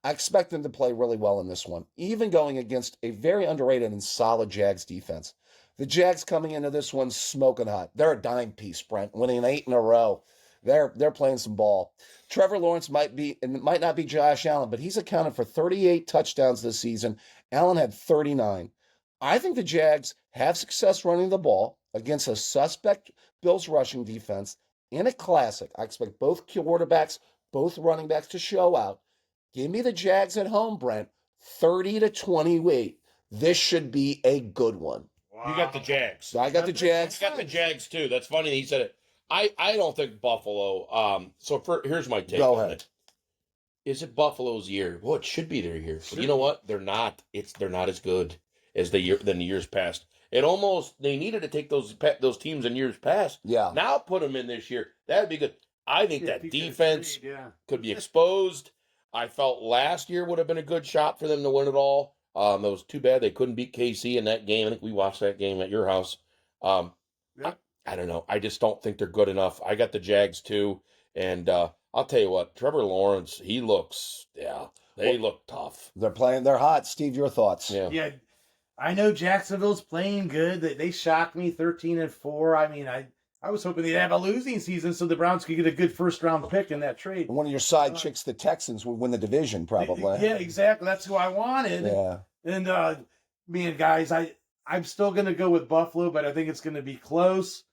I expect them to play really well in this one, even going against a very underrated and solid Jags defense. The Jags coming into this one smoking hot. They're a dime piece, Brent, winning 8 in a row. They're playing some ball. Trevor Lawrence might not be Josh Allen, but he's accounted for 38 touchdowns this season. Allen had 39. I think the Jags have success running the ball against a suspect Bills rushing defense in a classic. I expect both quarterbacks, both running backs to show out. Give me the Jags at home, Brent. 30-28. This should be a good one. Wow. You got the Jags. I got the Jags. I got the Jags too. That's funny that he said it. I don't think Buffalo. Here's my take. Go on ahead. it. Is it Buffalo's year? Well, it should be their year. But you know what? They're not. They're not as good as than the years past. They needed to take those teams in years past. Yeah. Now put them in this year. That'd be good. I think that defense could be exposed. I felt last year would have been a good shot for them to win it all. It was too bad they couldn't beat KC in that game. I think we watched that game at your house. I don't know. I just don't think they're good enough. I got the Jags too. And I'll tell you what, Trevor Lawrence, they look tough. They're hot. Steve, your thoughts? Yeah. I know Jacksonville's playing good. They shocked me 13-4. I mean, I was hoping they'd have a losing season so the Browns could get a good first-round pick in that trade. One of your side chicks, the Texans, would win the division, probably. Yeah, exactly. That's who I wanted. Yeah. And, man, guys, I'm still going to go with Buffalo, but I think it's going to be close.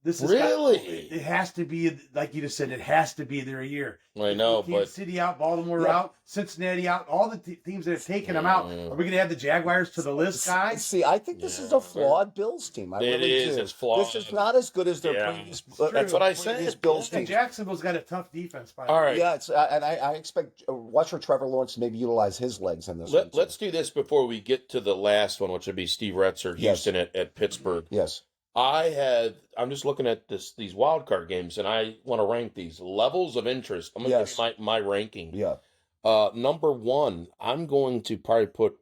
This is really. It has to be, like you just said, it has to be their year. I know, Kansas City out, Baltimore out, Cincinnati out, all the teams that have taken them out. Are we going to add the Jaguars to the list, guys? See, I think this is a flawed Bills team. I really do. It's flawed. This is not as good as their previous. That's what I said. Bills team. Jacksonville's got a tough defense. All right. Yeah, and I expect watch for Trevor Lawrence to maybe utilize his legs in this. Let's do this before we get to the last one, which would be Steve Retzer, Houston at Pittsburgh. Yes. I'm just looking at these wild card games, and I want to rank these levels of interest. I'm going to give my ranking. Yeah. Number 1, I'm going to probably put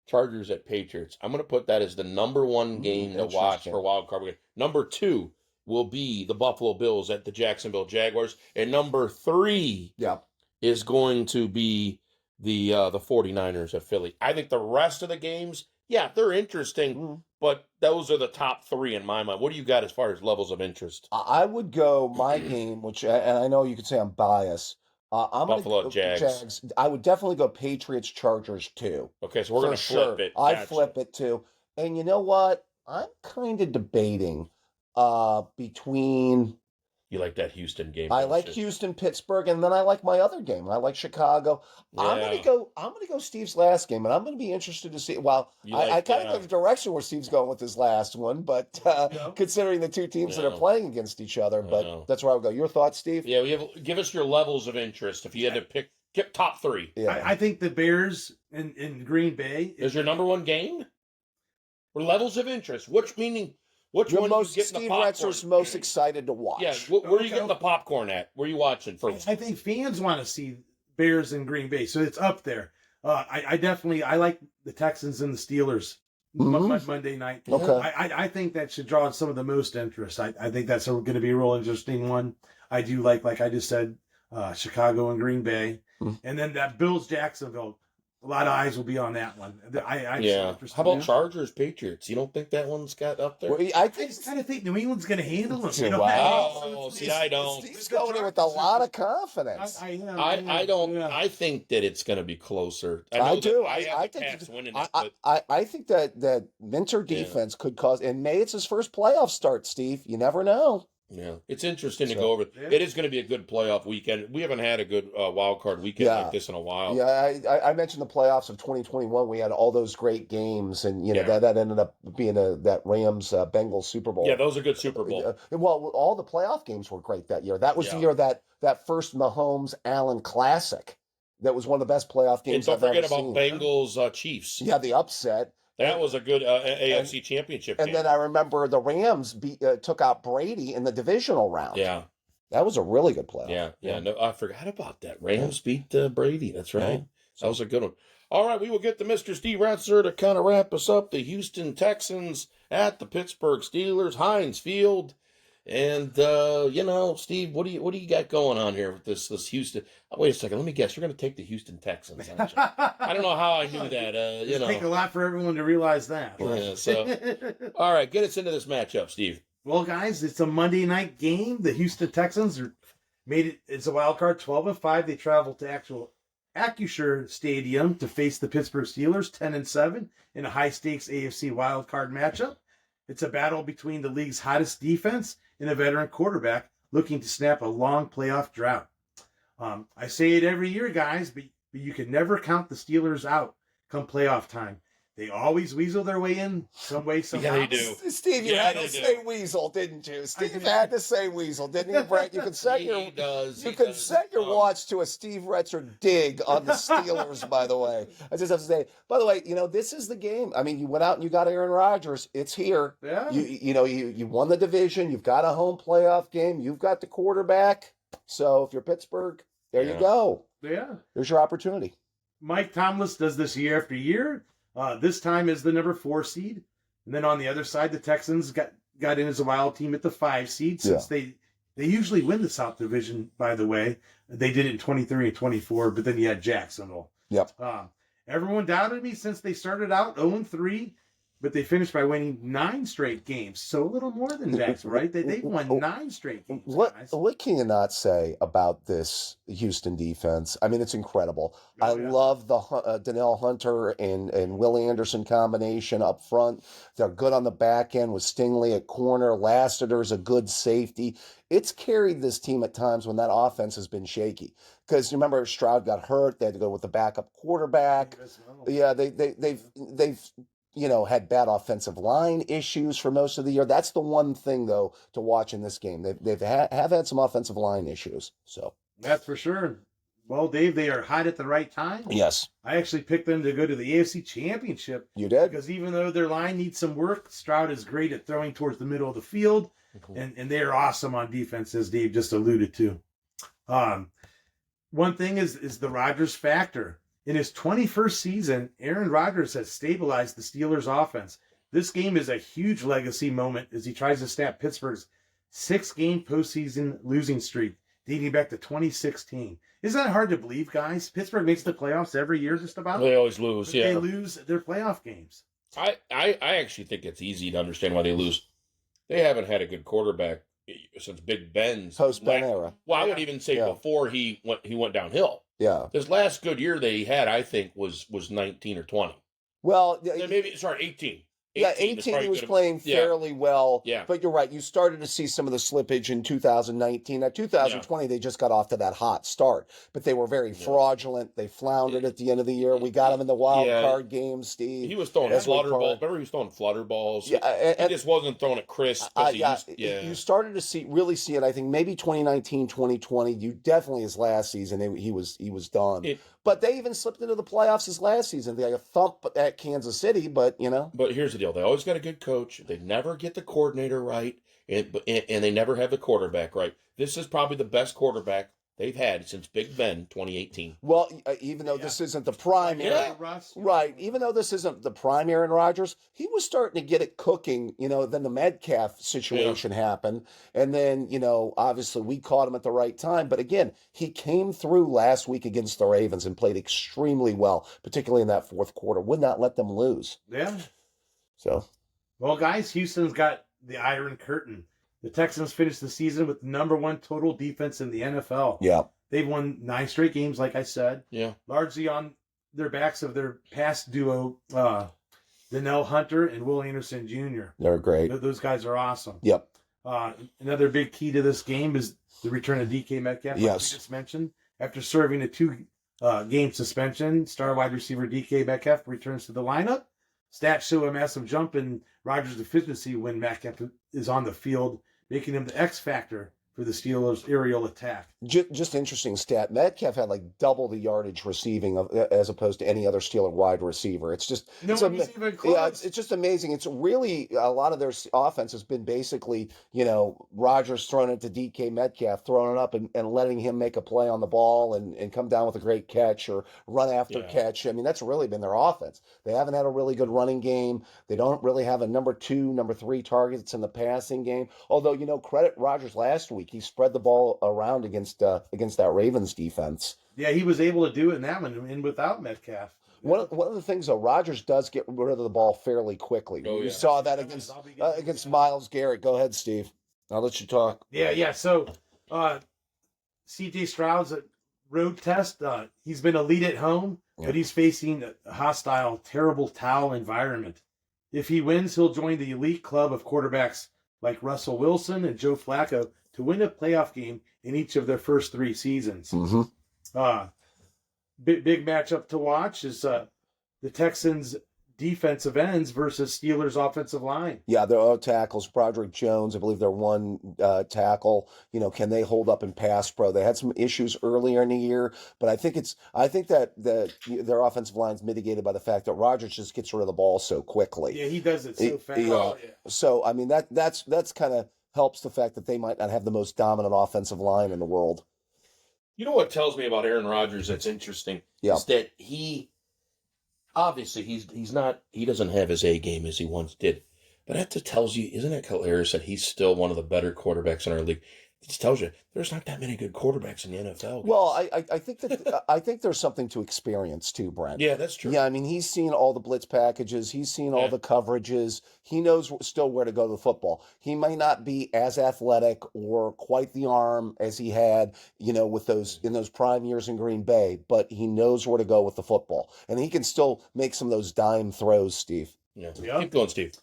Chargers at Patriots. I'm going to put that as the number 1 game to watch for wild card game. Number 2 will be the Buffalo Bills at the Jacksonville Jaguars, and number 3 is going to be the 49ers at Philly. I think the rest of the games, they're interesting, but those are the top 3 in my mind. What do you got as far as levels of interest? I would go my game, and I know you could say I'm biased. I'm Buffalo Jags. I would definitely go Patriots Chargers too. Okay, so we're going to flip it. I'd flip it too. And you know what? I'm kind of debating between. You like that Houston game? I like Houston, Pittsburgh, and then I like my other game. I like Chicago. Yeah. I'm gonna go Steve's last game, and I'm gonna be interested to see. Well, I kind of go the direction where Steve's going with his last one, but considering the two teams that are playing against each other, but that's where I would go. Your thoughts, Steve? Yeah, give us your levels of interest if you had to pick top 3. Yeah. I think the Bears in Green Bay is your number 1 game. Or levels of interest, Which one Steve Retzer's most excited to watch? Yeah, where are you getting the popcorn at? Where are you watching first? I think fans want to see Bears and Green Bay, so it's up there. I definitely like the Texans and the Steelers Monday night. Okay, I think that should draw some of the most interest. I think that's going to be a real interesting one. I do like I just said, Chicago and Green Bay, and then that Bills Jacksonville. a lot of eyes will be on that one. Yeah. How about Chargers, Patriots? You don't think that one's got up there? Well, I just kind of think New England's going to handle them. You know? Wow. See, I don't. Steve's going in with a lot of confidence. I don't. Yeah. I think that it's going to be closer. I do. I think winning it, I think that Minter defense could cause. And May it's his first playoff start. Steve, you never know. Yeah, it's interesting to go over. Yeah. It is going to be a good playoff weekend. We haven't had a good wild card weekend like this in a while. Yeah, I mentioned the playoffs of 2021. We had all those great games, and that ended up being that Rams Bengals Super Bowl. Yeah, those are good Super Bowl. Well, all the playoff games were great that year. That was the year that first Mahomes Allen Classic. That was one of the best playoff games I've ever seen. And don't forget about Bengals Chiefs. Yeah, the upset. That was a good AFC championship game. And then I remember the Rams took out Brady in the divisional round. Yeah. That was a really good playoff. Yeah. No, I forgot about that. Rams beat Brady. That's right. Yeah. That was a good one. All right, we will get to Mr. Steve Retzer to kind of wrap us up. The Houston Texans at the Pittsburgh Steelers, Heinz Field. And, Steve, what do you got going on here with this Houston? Oh, wait a second. Let me guess. You're going to take the Houston Texans, aren't you? I don't know how I knew that. It'll take a lot for everyone to realize that. Yeah, so, all right, get us into this matchup, Steve. Well, guys, it's a Monday night game. The Houston Texans it's a wild card, 12-5. They travel to actual Acrisure Stadium to face the Pittsburgh Steelers, 10-7, in a high-stakes AFC wild card matchup. It's a battle between the league's hottest defense and a veteran quarterback looking to snap a long playoff drought. I say it every year, guys, but you can never count the Steelers out come playoff time. They always weasel their way in some way, somehow. Yeah, they do. Steve, you had to say weasel, didn't you? Steve had to say weasel, didn't you, Brett? You can set your watch to a Steve Retzer dig on the Steelers, by the way. I just have to say, by the way, this is the game. I mean, you went out and you got Aaron Rodgers. It's here. Yeah. You won the division. You've got a home playoff game. You've got the quarterback. So if you're Pittsburgh, there you go. Yeah. There's your opportunity. Mike Tomlin does this year after year. This time is the number 4 seed. And then on the other side, the Texans got in as a wild team at the 5 seed since they usually win the South Division, by the way. They did it in 23 and 24, but then you had Jacksonville. Yep. Everyone doubted me since they started out 0-3, but they finished by winning 9 straight games. So a little more than Jacksonville, right? They've won 9 straight games. What can you not say about this Houston defense? I mean, it's incredible. I love the Danielle Hunter and Will Anderson combination up front. They're good on the back end with Stingley at corner. Lassiter's a good safety. It's carried this team at times when that offense has been shaky. Because remember, Stroud got hurt. They had to go with the backup quarterback. Yeah, they've had bad offensive line issues for most of the year. That's the one thing, though, to watch in this game. They've had some offensive line issues. So that's for sure. Well, Dave, they are hot at the right time. Yes. I actually picked them to go to the AFC Championship. You did? Because even though their line needs some work, Stroud is great at throwing towards the middle of the field, and they are awesome on defense, as Dave just alluded to. One thing is the Rodgers factor. In his 21st season, Aaron Rodgers has stabilized the Steelers' offense. This game is a huge legacy moment as he tries to snap Pittsburgh's 6-game postseason losing streak, dating back to 2016. Isn't that hard to believe, guys? Pittsburgh makes the playoffs every year, just about. They always lose, They lose their playoff games. I actually think it's easy to understand why they lose. They haven't had a good quarterback since Big Ben's post-Ben era. Well, I would even say before he went downhill. Yeah. His last good year that he had, I think, was 19 or 20. Well, 18. 18 he was playing fairly well. Yeah. But you're right. You started to see some of the slippage in 2019. Now, 2020, they just got off to that hot start. But they were very fraudulent. They floundered at the end of the year. We got him in the wild card game, Steve. He was throwing flutter balls. Remember, he was throwing flutter balls. Yeah, he just wasn't throwing it crisp. You started to really see it, I think, maybe 2019, 2020. You definitely, his last season, he was done. But they even slipped into the playoffs his last season. They got a thump at Kansas City, but, But here's the deal. They always got a good coach. They never get the coordinator right, and they never have the quarterback right. This is probably the best quarterback they've had since Big Ben 2018. Well, even though this isn't the prime Yeah. right, even though this isn't the prime Aaron Rodgers, he was starting to get it cooking, then the Metcalf situation happened. And then, obviously we caught him at the right time. But again, he came through last week against the Ravens and played extremely well, particularly in that fourth quarter. Would not let them lose. Yeah. So, well, guys, Houston's got the Iron Curtain. The Texans finished the season with the number 1 total defense in the NFL. yeah. They've won 9 straight games, like I said, Yeah. largely on their backs of their past duo, Donnell Hunter and Will Anderson Jr. They're great. Those guys are awesome. Yep. Another big key to this game is the return of DK Metcalf, like Yes. we just mentioned. After serving a 2-game suspension, star wide receiver DK Metcalf returns to the lineup. Stats show a massive jump in Rodgers' efficiency when Metcalf is on the field, making him the X factor for the Steelers' aerial attack. Just interesting stat. Metcalf had like double the yardage receiving as opposed to any other Steeler wide receiver. It's just Even close. it's just amazing. It's really a lot of their offense has been basically Rodgers throwing it to DK Metcalf, throwing it up and letting him make a play on the ball and come down with a great catch or run after catch. I mean, that's really been their offense. They haven't had a really good running game. They don't really have a number 2, number 3 targets in the passing game. Although credit Rodgers last week. He spread the ball around against that Ravens defense. Yeah, he was able to do it in that one, and without Metcalf. One of the things, though, Rodgers does get rid of the ball fairly quickly. Oh, We yeah. saw that against Myles Garrett. Go ahead, Steve. I'll let you talk. Yeah. So, C.J. Stroud's road test. He's been elite at home, but he's facing a hostile, terrible Towel environment. If he wins, he'll join the elite club of quarterbacks like Russell Wilson and Joe Flacco to win a playoff game in each of their first 3 seasons. Mm-hmm. Big matchup to watch is the Texans' defensive ends versus Steelers' offensive line. Yeah, their tackles, Broderick Jones, I believe they're one tackle. Can they hold up in pass pro? They had some issues earlier in the year, but I think that their offensive line's mitigated by the fact that Rodgers just gets rid of the ball so quickly. Yeah, he does it so fast. Yeah. So I mean that's kind of helps the fact that they might not have the most dominant offensive line in the world. You know what tells me about Aaron Rodgers that's interesting? Yeah. Is that he doesn't have his A game as he once did. But that tells you, isn't it hilarious that he's still one of the better quarterbacks in our league? It just tells you there's not that many good quarterbacks in the NFL. Well, I think that I think there's something to experience too, Brent. Yeah, that's true. Yeah, I mean, he's seen all the blitz packages. He's seen all the coverages. He knows still where to go to the football. He may not be as athletic or quite the arm as he had, with those prime years in Green Bay, but he knows where to go with the football. And he can still make some of those dime throws, Steve. Yeah. Keep going, Steve.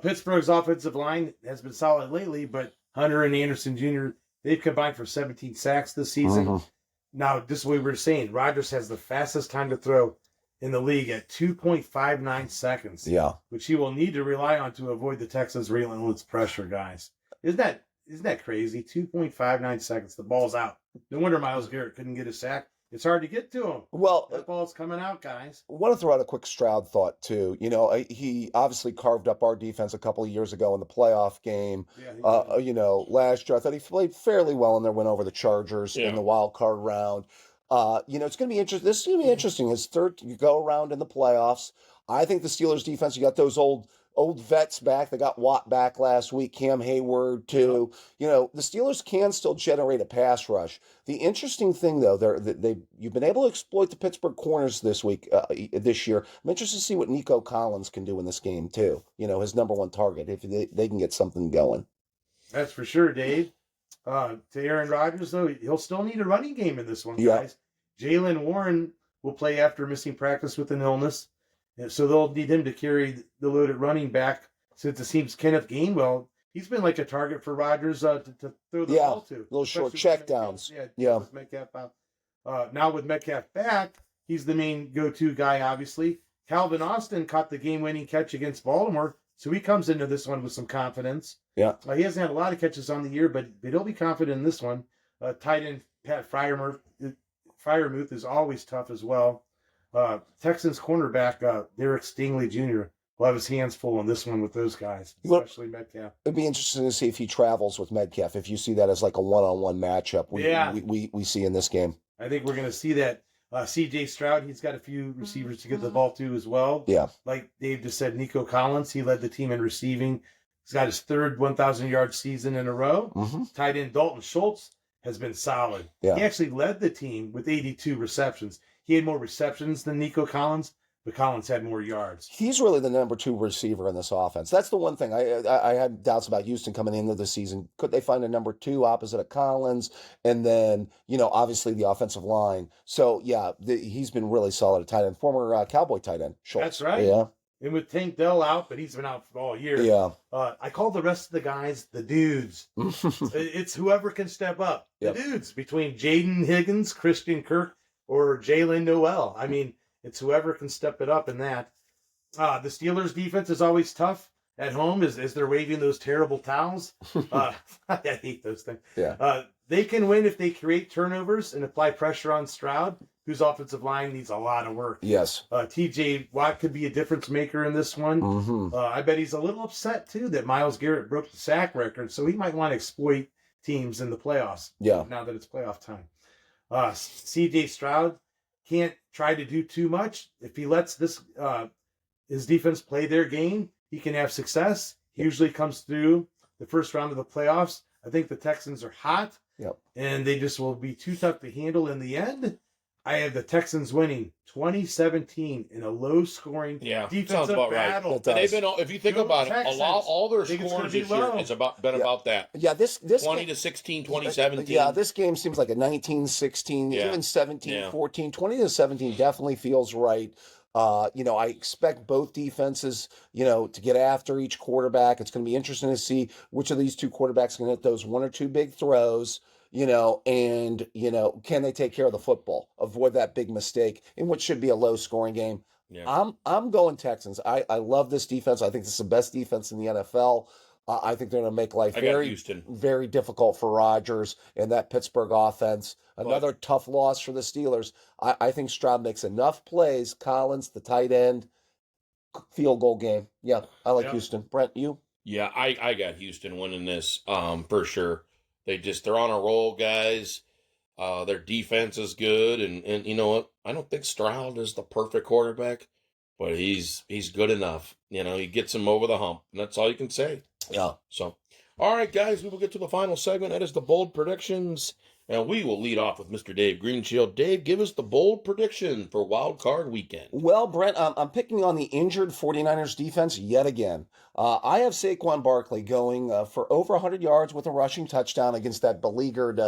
Pittsburgh's offensive line has been solid lately, but Hunter and Anderson Jr., they've combined for 17 sacks this season. Mm-hmm. Now, this is what we were saying. Rodgers has the fastest time to throw in the league at 2.59 seconds. Yeah. Which he will need to rely on to avoid the Texans' relentless pressure, guys. Isn't that crazy? 2.59 seconds. The ball's out. No wonder Myles Garrett couldn't get a sack. It's hard to get to him. Well, that ball's coming out, guys. I want to throw out a quick Stroud thought, too. He obviously carved up our defense a couple of years ago in the playoff game. Yeah, last year, I thought he played fairly well in there, went over the Chargers in the wild card round. It's going to be interesting. This is going to be interesting. His third go around in the playoffs. I think the Steelers defense, you got those old vets back. They got Watt back last week, Cam Hayward too. The Steelers can still generate a pass rush. The interesting thing, though, you've been able to exploit the Pittsburgh corners this year. I'm interested to see what Nico Collins can do in this game too. His number 1 target, if they can get something going. That's for sure, Dave. To Aaron Rodgers, though, he'll still need a running game in this one, guys. Jalen Warren will play after missing practice with an illness. So they'll need him to carry the load at running back since it seems Kenneth Gainwell, he's been like a target for Rodgers to throw the ball to. Little short check downs. With Metcalf out. Now with Metcalf back, he's the main go-to guy, obviously. Calvin Austin caught the game-winning catch against Baltimore, so he comes into this one with some confidence. Yeah. He hasn't had a lot of catches on the year, but he'll be confident in this one. Tight end Pat Freiermuth is always tough as well. Texans cornerback Derek Stingley Jr. will have his hands full on this one with those guys, especially Metcalf. It'd be interesting to see if he travels with Metcalf, if you see that as like a one-on-one matchup we see in this game. I think we're going to see that. C.J. Stroud, he's got a few receivers to get the ball to as well. Yeah. Like Dave just said, Nico Collins, he led the team in receiving. He's got his third 1,000-yard season in a row. Mm-hmm. Tight end Dalton Schultz has been solid. Yeah. He actually led the team with 82 receptions. He had more receptions than Nico Collins, but Collins had more yards. He's really the number 2 receiver in this offense. That's the one thing. I had doubts about Houston coming into the season. Could they find a number 2 opposite of Collins? And then, obviously the offensive line. So, yeah, he's been really solid at tight end. Former Cowboy tight end, Schultz. That's right. Yeah. And with Tank Dell out, but he's been out all year. Yeah. I call the rest of the guys the dudes. It's whoever can step up. The dudes between Jaden Higgins, Christian Kirk, or Jalen Noel. I mean, it's whoever can step it up in that. The Steelers' defense is always tough at home as they're waving those terrible towels. I hate those things. Yeah. They can win if they create turnovers and apply pressure on Stroud, whose offensive line needs a lot of work. Yes. TJ Watt could be a difference maker in this one. Mm-hmm. I bet he's a little upset, too, that Myles Garrett broke the sack record, so he might want to exploit teams in the playoffs. Yeah. Now that it's playoff time. C.J. Stroud can't try to do too much. If he lets his defense play their game, he can have success. He usually comes through the first round of the playoffs. I think the Texans are hot. Yep. And they just will be too tough to handle in the end. I have the Texans winning 2017 in a low-scoring defensive battle. Right. They've been, if you think about it, all their scores this year has been about that. Yeah, this 20 to 16, 2017. Yeah, this game seems like a 19-16, even 17-14. 20 to 17 definitely feels right. I expect both defenses, to get after each quarterback. It's going to be interesting to see which of these two quarterbacks can hit those 1 or 2 big throws, and, can they take care of the football, avoid that big mistake in what should be a low scoring game. Yeah. I'm going Texans. I love this defense. I think this is the best defense in the NFL. I think they're going to make life very difficult for Rodgers and that Pittsburgh offense. Another tough loss for the Steelers. I think Stroud makes enough plays. Collins, the tight end, field goal game. Yeah, I like Houston. Brent, you? Yeah, I got Houston winning this for sure. They're on a roll, guys. Their defense is good, and you know what? I don't think Stroud is the perfect quarterback, but he's good enough. He gets him over the hump, and that's all you can say. Yeah. So, all right, guys, we will get to the final segment. That is the bold predictions, and we will lead off with Mr. Dave Greenshield. Dave, give us the bold prediction for Wild Card Weekend. Well, Brent, I'm picking on the injured 49ers defense yet again. I have Saquon Barkley going for over 100 yards with a rushing touchdown against that beleaguered,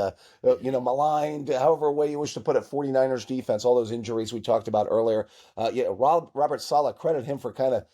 maligned, however way you wish to put it, 49ers defense, all those injuries we talked about earlier. Robert Saleh, credit him for kind of,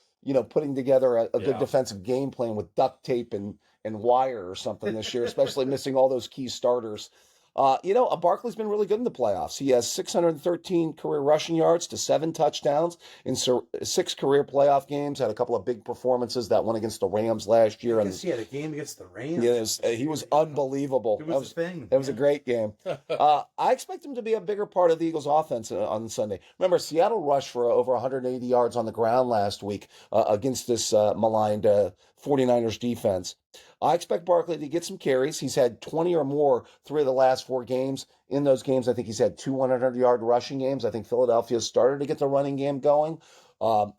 putting together a good defensive game plan with duct tape and wire or something this year, especially missing all those key starters. Barkley's been really good in the playoffs. He has 613 career rushing yards to 7 touchdowns in 6 career playoff games. Had a couple of big performances. That one against the Rams last year. He had a game against the Rams. Yes, he was unbelievable. It was a thing. It was a great game. I expect him to be a bigger part of the Eagles' offense on Sunday. Remember, Seattle rushed for over 180 yards on the ground last week against this maligned 49ers defense. I expect Barkley to get some carries. He's had 20 or more 3 of the last 4 games. In those games, I think he's had 2 100-yard rushing games. I think Philadelphia started to get the running game going.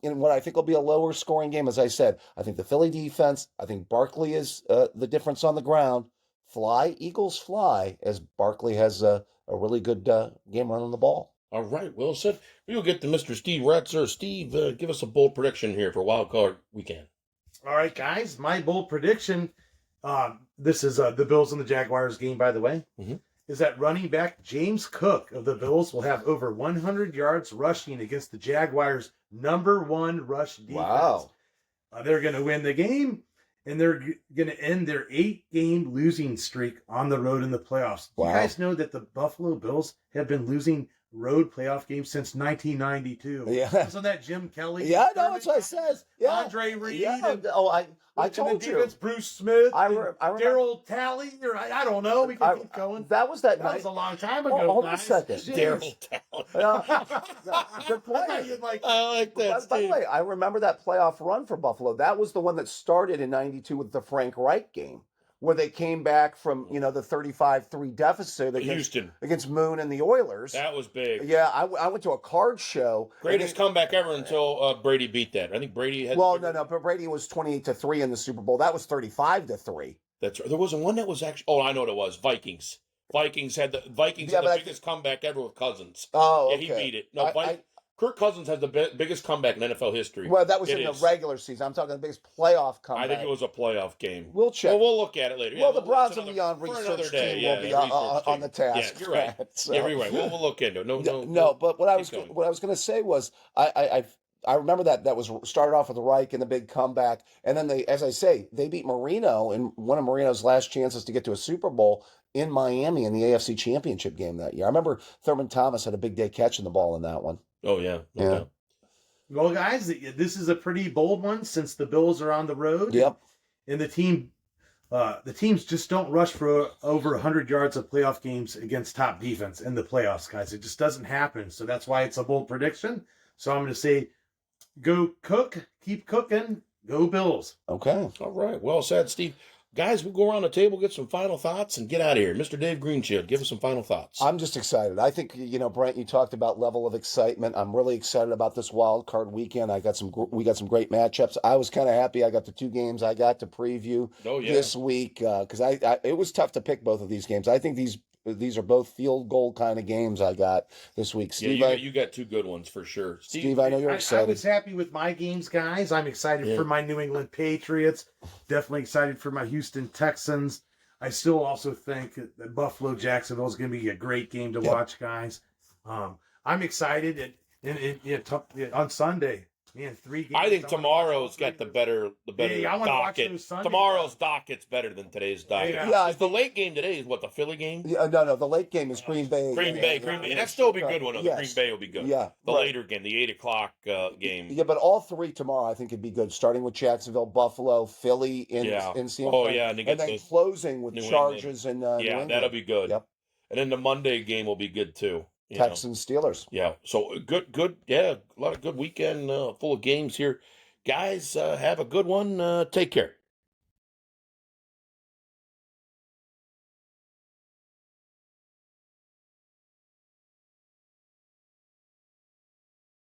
In what I think will be a lower scoring game, as I said, I think the Philly defense, I think Barkley is the difference on the ground. Fly, Eagles fly, as Barkley has a really good game running the ball. All right, well said. We'll get to Mr. Steve Retzer. Steve, give us a bold prediction here for Wild Card Weekend. All right, guys, my bold prediction, this is the Bills and the Jaguars game, by the way, is that running back James Cook of the Bills will have over 100 yards rushing against the Jaguars' #1 rush defense. Wow. They're going to win the game, and they're going to end their 8-game losing streak on the road in the playoffs. Wow. You guys know that the Buffalo Bills have been losing road playoff game since 1992. Yeah. Wasn't that Jim Kelly? Yeah, no, that's what I said. Yeah. Andre Reed. Yeah. And, I told you. It's Bruce Smith. I remember Daryl Talley. Or I don't know. We can keep going. That was that That night. was a long time ago. Hold on a guys. second. Daryl Talley. Good play. You'd like, I like that, By the Steve. way, I remember that playoff run for Buffalo. That was the one that started in '92 with the Frank Reich game, where they came back from the 35-3 deficit Houston. against Moon and the Oilers. That was big. Yeah, I went to a card show. Greatest comeback ever until Brady beat that. I think Brady had. Well, no, but Brady was 28-3 in the Super Bowl. That was 35-3. That's right. There wasn't one that was actually. Oh, I know what it was. Vikings. Vikings had the biggest comeback ever with Cousins. Oh, yeah, okay. he beat it. No, Kirk Cousins has the biggest comeback in NFL history. Well, that was in the regular season. I'm talking the biggest playoff comeback. I think it was a playoff game. We'll check. Well, we'll look at it later. Well, yeah, the Browns&Beyond research team will be on the task. Yeah, you're right. So. Yeah, you're right. We'll look into it. No. But what I was going to say was I remember that was started off with the Reich and the big comeback, and then they beat Marino in one of Marino's last chances to get to a Super Bowl in Miami in the AFC Championship game that year. I remember Thurman Thomas had a big day catching the ball in that one. Oh yeah. Yeah. well, guys, this is a pretty bold one since the Bills are on the road. Yep. And the teams just don't rush for over 100 yards of playoff games against top defense in the playoffs, guys. It just doesn't happen. So that's why it's a bold prediction. So I'm going to say, go cook, keep cooking, go Bills. Okay. All right. Well said, Steve. Guys, we'll go around the table, get some final thoughts, and get out of here. Mr. Dave Greenshield, give us some final thoughts. I'm just excited. I think, Brent, you talked about level of excitement. I'm really excited about this wild card weekend. We got some great matchups. I was kind of happy I got the two games I got to preview this week because it was tough to pick both of these games. I think these are both field goal kind of games I got this week. Steve, you got two good ones for sure. Steve, I know you're excited. I was happy with my games, guys. I'm excited for my New England Patriots. Definitely excited for my Houston Texans. I still also think that Buffalo Jacksonville is going to be a great game to watch, guys. I'm excited on Sunday. Man, 3 games. I think tomorrow's got the better docket. Tomorrow's docket's better than today's docket. Yeah. The late game today is what, the Philly game? Yeah, no. The late game is Green Bay. Green Bay. And that'll still be a good one. Yes. Green Bay will be good. Yeah. The later game, the 8 o'clock game. Yeah, but all three tomorrow I think would be good. Starting with Jacksonville, Buffalo, Philly in San Oh, yeah. And then closing with Chargers and New England. That'll be good. Yep. And then the Monday game will be good too. Texans, Steelers. Yeah. So good. Yeah. A lot of good weekend full of games here. Guys, have a good one. Take care.